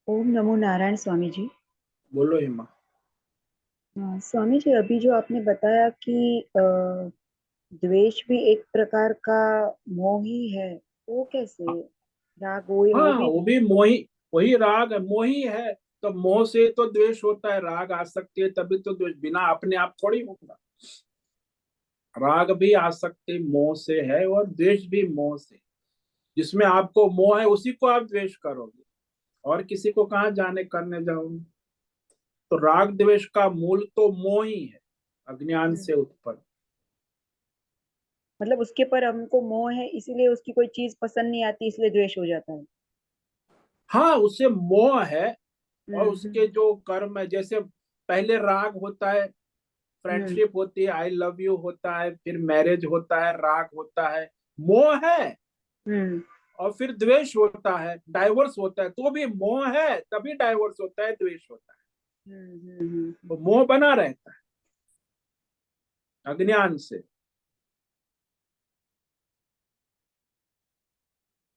ओम नमो नारायण स्वामी जी। बोलो हेमा। स्वामी जी, अभी जो आपने बताया कि द्वेष भी एक प्रकार का मोह ही है, वो कैसे? राग वो हाँ, भी वो भी मोही, वही राग है, मोही है। तो मोह से तो द्वेष होता है, राग आ सकती है तभी तो द्वेष, बिना अपने आप थोड़ी होगा। राग भी आ सकते मोह से है और द्वेष भी मोह से। जिसमें आपको मोह है उसी को आप द्वेष करोगे, और किसी को कहाँ जाने करने जाओगे। तो राग द्वेष का मूल तो मोह ही है, अज्ञान हम्म, से उत्पन्न। मतलब उसके पर हमको मोह है, इसीलिए उसकी कोई चीज पसंद नहीं आती, इसलिए द्वेष हो जाता है। हाँ, उससे मोह है। और उसके हम्म। जो कर्म है, जैसे पहले राग होता है, हम्म। फ्रेंडशिप होती है, आई लव यू होता है, फिर मैरिज होता है, राग होता है, मोह है। हम्म। और फिर द्वेष होता है, डाइवोर्स होता है, तो भी मोह है, तभी डाइवोर्स होता है, द्वेष होता है। तो मोह बना रहता है अज्ञान से।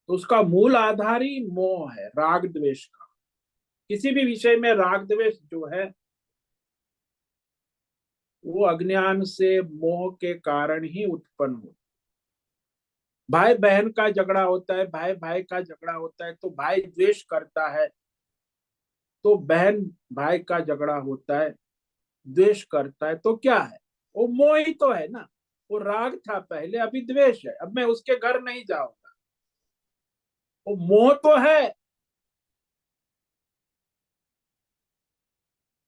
तो उसका मूल आधार ही मोह है, राग द्वेष का। किसी भी विषय में राग द्वेष जो है, वो अज्ञान से, मोह के कारण ही उत्पन्न हो। भाई बहन का झगड़ा होता है, भाई भाई का झगड़ा होता है, तो भाई द्वेष करता है। तो बहन भाई का झगड़ा होता है, द्वेष करता है, तो क्या है? वो मोह ही तो है ना। वो राग था पहले, अभी द्वेष है, अब मैं उसके घर नहीं जाऊंगा। वो मोह तो है।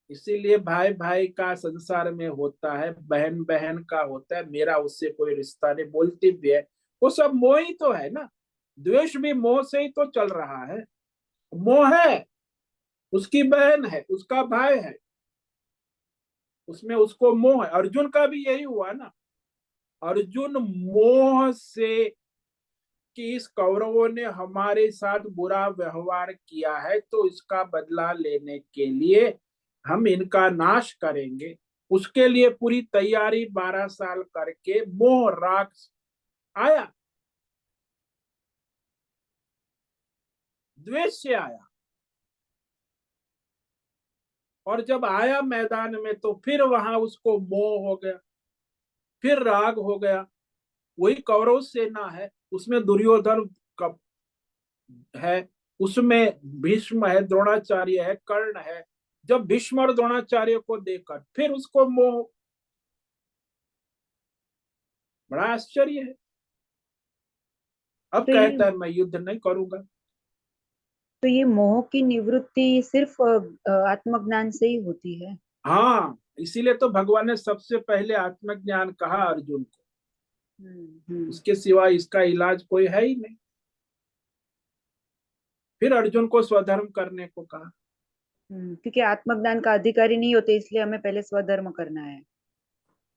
इसीलिए भाई भाई का संसार में होता है, बहन बहन का होता है, मेरा उससे कोई रिश्ता नहीं, बोलती भी है। वो सब मोह ही तो है ना। द्वेष भी मोह से ही तो चल रहा है। मोह है, उसकी बहन है, उसका भाई है, उसमें उसको मोह है। अर्जुन का भी यही हुआ ना। अर्जुन मोह से कि इस कौरवों ने हमारे साथ बुरा व्यवहार किया है, तो इसका बदला लेने के लिए हम इनका नाश करेंगे। उसके लिए पूरी तैयारी 12 साल करके मोह राग आया, द्वेष से आया। और जब आया मैदान में, तो फिर वहां उसको मोह हो गया, फिर राग हो गया। वही कौरव सेना है, उसमें दुर्योधन का है, उसमें भीष्म है, द्रोणाचार्य है, कर्ण है। जब भीष्म और द्रोणाचार्य को देखकर फिर उसको मोह, बड़ा आश्चर्य है। अब तो ये कहता है मैं युद्ध नहीं करूंगा। तो ये मोह की निवृत्ति सिर्फ आत्मज्ञान से ही होती है। हाँ, इसीलिए तो भगवान ने सबसे पहले आत्मज्ञान कहा अर्जुन को। हम्म। उसके सिवा इसका इलाज कोई है ही नहीं। फिर अर्जुन को स्वधर्म करने को कहा। क्योंकि आत्मज्ञान का अधिकारी नहीं होते, इसलिए हमें पहले स्वधर्म करना है।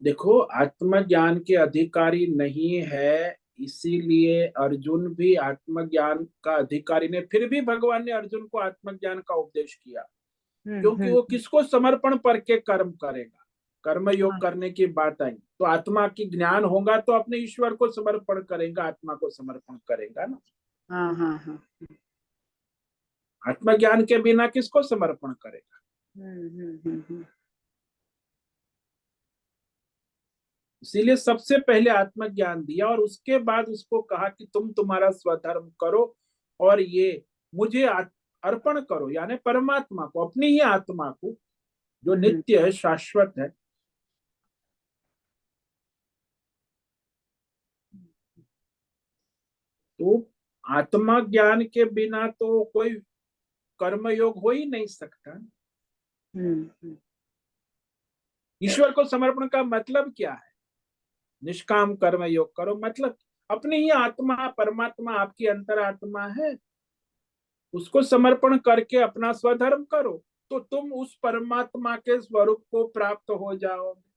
देखो, आत्मज्ञान के अधिकारी नहीं है, इसीलिए अर्जुन भी आत्मज्ञान का अधिकारी ने, फिर भी भगवान ने अर्जुन को आत्मज्ञान का उपदेश किया। क्योंकि वो हम्म। किसको समर्पण करके कर्म करेगा। कर्म योग हाँ करने की बात आई तो आत्मा की ज्ञान होगा तो अपने ईश्वर को समर्पण करेगा, आत्मा को समर्पण करेगा ना। हाँ हाँ हाँ। आत्मज्ञान के बिना किसको समर्पण करेगा। हम्म। इसीलिए सबसे पहले आत्मज्ञान दिया, और उसके बाद उसको कहा कि तुम तुम्हारा स्वधर्म करो, और ये मुझे अर्पण करो, यानी परमात्मा को, अपनी ही आत्मा को, जो हम्म। नित्य है, शाश्वत है। तो आत्मा ज्ञान के बिना तो कोई कर्म योग हो ही नहीं सकता। हम्म। ईश्वर को समर्पण का मतलब क्या है? निष्काम कर्म योग करो, मतलब अपनी ही आत्मा, परमात्मा आपकी अंतरात्मा है, उसको समर्पण करके अपना स्वधर्म करो, तो तुम उस परमात्मा के स्वरूप को प्राप्त हो जाओगे।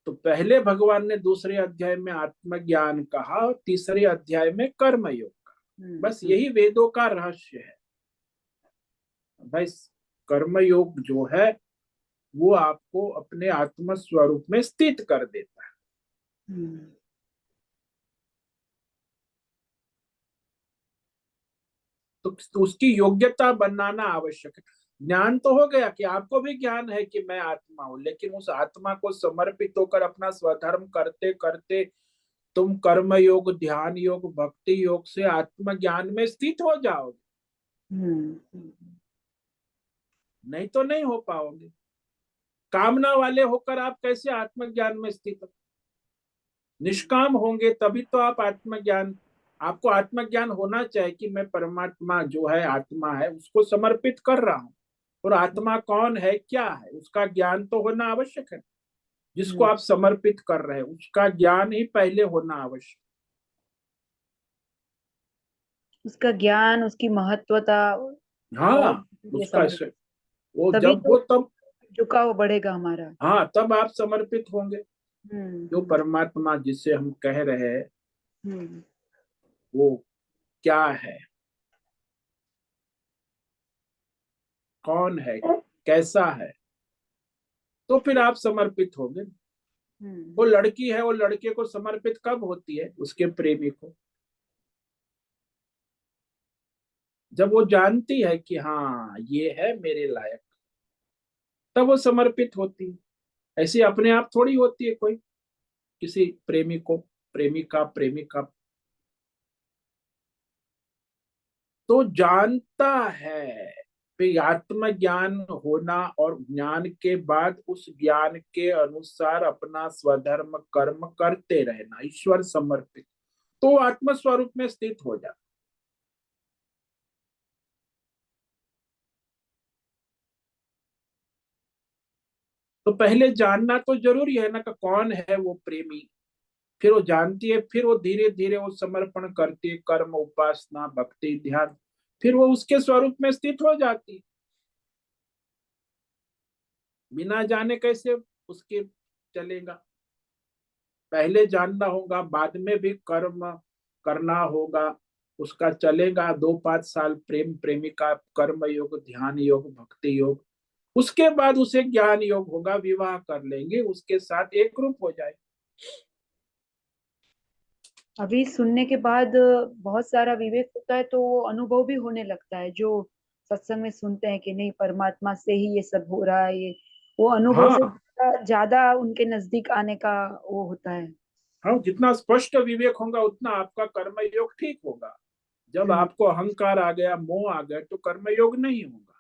तो पहले भगवान ने दूसरे अध्याय में आत्मज्ञान कहा, और तीसरे अध्याय में कर्म योग का। बस हम्म। यही वेदों का रहस्य है भाई। कर्म योग जो है, वो आपको अपने आत्म स्वरूप में स्थित कर देता है। हम्म। तो उसकी योग्यता बनाना आवश्यक है। ज्ञान तो हो गया कि आपको भी ज्ञान है कि मैं आत्मा हूं, लेकिन उस आत्मा को समर्पित होकर अपना स्वधर्म करते करते तुम कर्म योग, ध्यान योग, भक्ति योग से आत्मज्ञान में स्थित हो जाओगे, नहीं तो नहीं हो पाओगे। कामना वाले होकर आप कैसे आत्मज्ञान में स्थित हो? निष्काम होंगे तभी तो आप आत्मज्ञान, आपको आत्मज्ञान होना चाहिए कि मैं परमात्मा जो है आत्मा है उसको समर्पित कर रहा हूं, और आत्मा कौन है क्या है उसका ज्ञान तो होना आवश्यक है। जिसको आप समर्पित कर रहे हैं उसका ज्ञान ही पहले होना आवश्यक। उसका ज्ञान, उसकी महत्वता, हाँ, बहुत चीजें उसका समझ, वो तभी जब तो वो तब, झुकाव बढ़ेगा हमारा। हाँ तब आप समर्पित होंगे। जो हम्म परमात्मा जिसे हम कह रहे हैं हम्म वो क्या है, कौन है, कैसा है, तो फिर आप समर्पित होंगे। वो लड़की है, वो लड़के को समर्पित कब होती है? उसके प्रेमी को, जब वो जानती है कि हाँ ये है मेरे लायक, तब वो समर्पित होती है। ऐसे अपने आप थोड़ी होती है कोई किसी प्रेमी को, प्रेमिका प्रेमिका। तो जानता है, फिर आत्मज्ञान होना और ज्ञान के बाद उस ज्ञान के अनुसार अपना स्वधर्म कर्म करते रहना, ईश्वर समर्पित, तो आत्म स्वरूप में स्थित हो जाता। तो पहले जानना तो जरूरी है ना कि कौन है वो प्रेमी। फिर वो जानती है, फिर वो धीरे धीरे वो समर्पण करती है, कर्म उपासना भक्ति ध्यान, फिर वो उसके स्वरूप में स्थित हो जाती है। बिना जाने कैसे उसके चलेगा? पहले जानना होगा, बाद में भी कर्म करना होगा, उसका चलेगा 2-5 साल प्रेम प्रेमिका कर्म योग ध्यान योग भक्ति योग, उसके बाद उसे ज्ञान योग होगा, विवाह कर लेंगे, उसके साथ एक रूप हो जाए। अभी सुनने के बाद बहुत सारा विवेक होता है, तो वो अनुभव भी होने लगता है। जो सत्संग में सुनते हैं कि नहीं, परमात्मा से ही ये सब हो रहा है, ये वो अनुभव से हाँ ज्यादा उनके नजदीक आने का वो होता है। हाँ, जितना स्पष्ट विवेक होगा उतना आपका कर्म योग ठीक होगा। जब हम्म आपको अहंकार आ गया, मोह आ गया, तो कर्म योग नहीं होगा।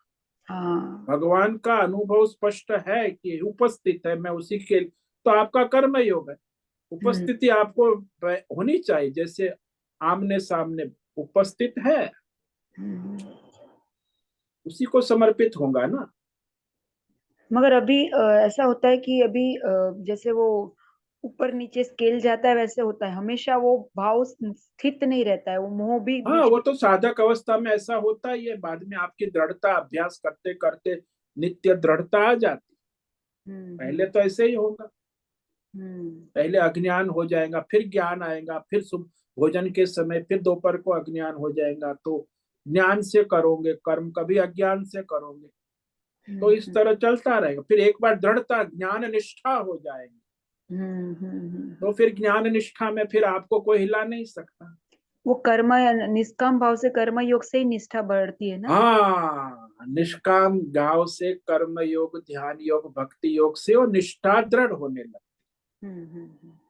हाँ भगवान का अनुभव स्पष्ट है कि उपस्थित है, मैं उसी के, तो आपका कर्म योग है। हम्म उपस्थिति आपको होनी चाहिए, जैसे आमने सामने उपस्थित है, हम्म। उसी को समर्पित होगा ना। मगर अभी ऐसा होता है कि अभी जैसे वो ऊपर नीचे स्केल जाता है, वैसे होता है, हमेशा वो भाव स्थित नहीं रहता है, वो मोह भी हाँ बीच वो में। तो साधक अवस्था में ऐसा होता ही है, बाद में आपकी दृढ़ता अभ्यास करते करते नित्य दृढ़ता आ जाती। पहले हम्म तो ऐसे ही होगा, हम्म पहले अज्ञान हो जाएगा, फिर ज्ञान आएगा, फिर भोजन के समय फिर दोपहर को अज्ञान हो जाएगा, तो ज्ञान से करोगे कर्म, कभी अज्ञान से करोगे, तो इस हम्म तरह चलता रहेगा। फिर एक बार दृढ़ता ज्ञान निष्ठा हो जाएगी, तो हम्म। फिर ज्ञान निष्ठा में फिर आपको कोई हिला नहीं सकता। वो कर्म या निष्काम भाव से कर्म योग से ही निष्ठा बढ़ती है ना। हाँ, निष्काम गांव से कर्म योग ध्यान योग भक्ति योग से वो निष्ठा दृढ़ होने लगती, हम्म।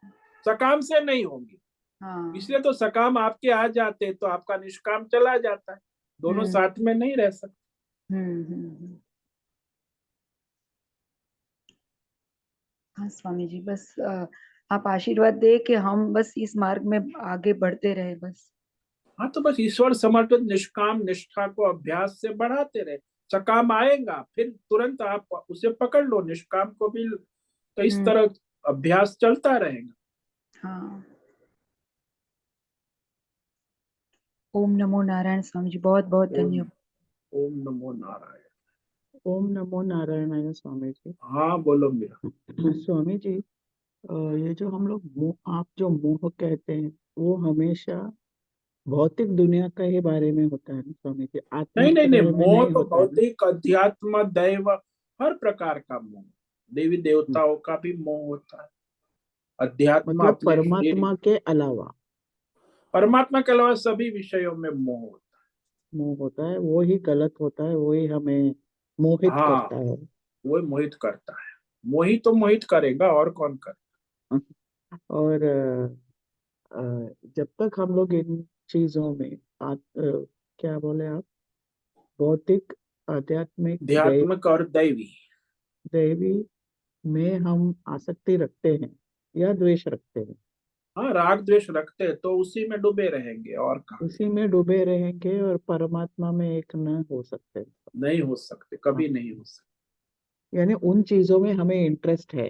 सकाम से नहीं होगी। हाँ। इसलिए तो सकाम आपके आ जाते तो आपका निष्काम चला जाता है, दोनों हम्म साथ में नहीं रह सकते। हम्म। हाँ स्वामी जी, बस आप आशीर्वाद दे कि हम बस इस मार्ग में आगे बढ़ते रहे बस। हाँ तो बस ईश्वर समर्पित निष्काम निष्ठा को अभ्यास से बढ़ाते रहे, सकाम आएगा फिर तुरंत आप उसे पकड़ लो, निष्काम को भी, तो इस हम्म। तरह अभ्यास चलता रहेगा। हाँ। ओम नमो नारायण स्वामी जी, बहुत बहुत ओम धन्यवाद। ओम नमो नारायण। ओम नमो नारायणाय स्वामी जी। हाँ बोलो मेरा। स्वामी जी, ये जो हम लोग मोह, आप जो मोह कहते हैं, वो हमेशा भौतिक दुनिया का ही बारे में होता है ना स्वामी जी, आत्मा नहीं के नहीं नहीं, बारे में मोह नहीं तो होता है ना। भौतिक अध्यात्म दैव हर प्रकार का मोह, देवी हम्म, देवताओं का भी मोह होता है, अध्यात्म मतलब अपने शरीर, परमात्मा के अलावा। परमात्मा के अलावा सभी विषयों में मोह होता है। मोह होता है वो ही गलत होता है, वो ही हमें मोहित हाँ, करता है। वो मोहित करता है। मोहित तो मोहित करेगा, और कौन करे। और जब तक हम लोग इन चीजों में क्या बोले आप, भौतिक, आध्यात्मिक, अध्यात्मिक और दैवी। दैवी में हम आसक्ति रखते हैं या द्वेष रखते हैं, हाँ, राग द्वेष रखते हैं तो उसी में डूबे रहेंगे, और कहाँ। उसी में डूबे रहेंगे और परमात्मा में एक न हो सकते। नहीं हो सकते, हाँ, कभी नहीं हो सकते। यानी उन चीजों में हमें इंटरेस्ट है,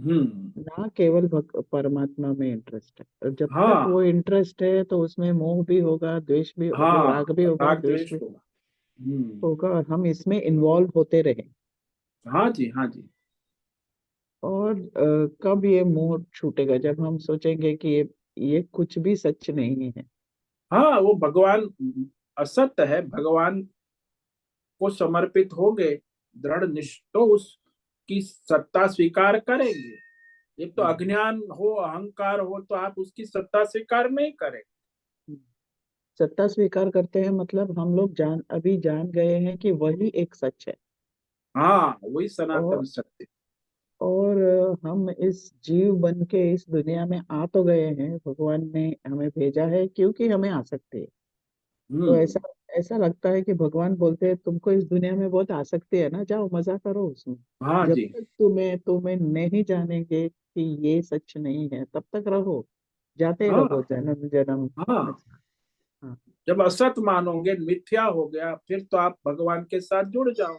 हम्म। ना केवल परमात्मा में इंटरेस्ट है। और जब तक हाँ वो इंटरेस्ट है तो उसमें मोह भी होगा, द्वेष भी, मतलब हाँ, राग भी होगा, राग द्वेष द्वेष भी होगा। हम्म। होगा, और हम इसमें इन्वॉल्व होते रहे। हाँ जी, हाँ जी। और कब ये मोह छूटेगा, जब हम सोचेंगे कि ये कुछ भी सच नहीं है। हाँ, वो भगवान असत्य है, भगवान को समर्पित हो गए, दृढ़ निष्ठ, तो उसकी सत्ता स्वीकार करेंगे। एक तो अज्ञान हो, अहंकार हो, तो आप उसकी सत्ता स्वीकार नहीं करें। सत्ता स्वीकार करते हैं मतलब हम लोग अभी जान गए हैं कि वही एक सच है। हाँ, वही और सनातन सत्य। और हम इस जीव बन के इस दुनिया में आ तो गए हैं, भगवान ने हमें भेजा है क्योंकि हमें आ सकते हैं। तो हम्म। ऐसा ऐसा लगता है कि भगवान बोलते हैं तुमको इस दुनिया में बहुत आसक्ति है ना, जाओ मजा करो उसमें। हाँ जब जी। तक तुम्हें तुम्हें नहीं जानेंगे कि ये सच नहीं है, तब तक रहो, जाते ही रहो हाँ जन्म जन्म। हाँ, अच्छा। हाँ। जब असत मानोगे, मिथ्या हो गया, फिर तो आप भगवान के साथ जुड़ जाओ।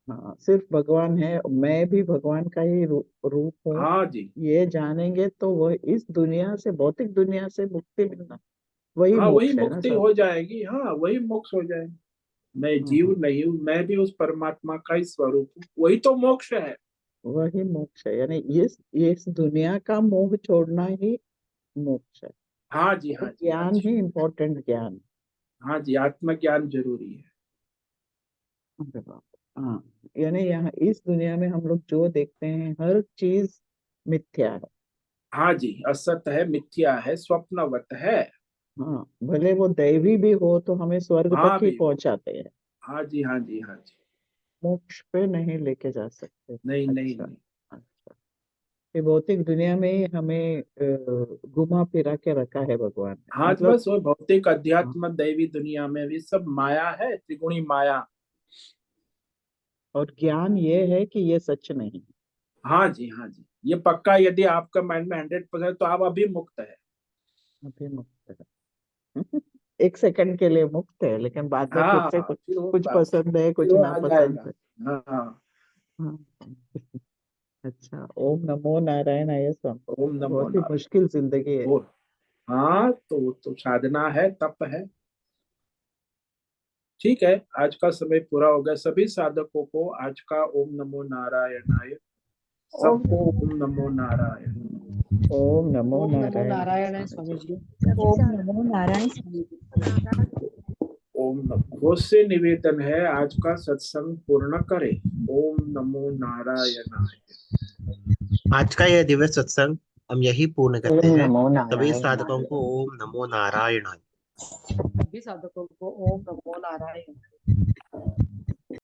हाँ, सिर्फ भगवान है, मैं भी भगवान का ही रूप हूँ, हाँ जी। ये जानेंगे तो वह इस दुनिया से, भौतिक दुनिया से मुक्ति मिलना, वही हाँ, वही मोक्ष है ना मुक्ति सब। हो जाएगी, हाँ वही मोक्ष हो जाएगी। मैं हाँ जीव हाँ, नहीं हूँ, मैं भी उस परमात्मा का ही स्वरूप हूँ, वही तो मोक्ष है। वही मोक्ष है, यानी ये इस दुनिया का मोह छोड़ना ही मोक्ष है। हाँ जी, और हाँ जी, हाँ ज्ञान जी। ही इम्पोर्टेंट ज्ञान। हाँ जी, आत्मज्ञान जरूरी है। अरे बाप। हाँ, यानी यहाँ इस दुनिया में हम लोग जो देखते हैं हर चीज मिथ्या है। हाँ जी, असत है, मिथ्या है, स्वप्नवत है। हाँ, भले वो दैवी भी हो तो हमें स्वर्ग तक हाँ ही भी हो। पहुंचाते हैं, हाँ जी, हाँ जी, हाँ जी। मोक्ष पे नहीं लेके जा सकते। नहीं नहीं अच्छा। नहीं। अच्छा, ये भौतिक दुनिया में ही हमें घुमा फिरा के रखा है भगवान ने, हाँ, मतलब। बस वो भौतिक हाँ, अध्यात्म दैवी दुनिया में भी सब माया है, त्रिगुणी माया। और ज्ञान ये है कि ये सच नहीं। हाँ जी, हाँ जी, ये पक्का, यदि आपका माइंड में 100% तो आप अभी मुक्त है। अभी मुक्त है। एक सेकंड के लिए मुक्त है, लेकिन बाद में फिर से हाँ, कुछ फिर वो कुछ पसंद है, फिर कुछ वो आ नापसंद जाएगा। है। हाँ। हाँ। अच्छा, ओम नमो नारायण आय स्वामी। ओम नमो बहुत ही नारायण। मुश्किल जिंदगी है। वो, हाँ, तो वो तो साधना है, तप है। ठीक है, आज का समय पूरा हो गया। सभी साधकों को आज का ओम नमो नारायणाय। ओम सबको ओम नमो नारायण। ओम नमो ओम नमो नारायण आय नारायण है स्वामी स्वामी जी। जी। ओम नमो नारायण स्वामी जी। ओम नमो, घोष से निवेदन है, आज का सत्संग पूर्ण करें। ओम नमो नारायणाय। आज का यह दिव्य सत्संग हम यही पूर्ण करते ओम हैं। नमो सभी नारायण साधकों आय। को ओम नमो नारायण। सभी साधकों को ओम नमो नारायण।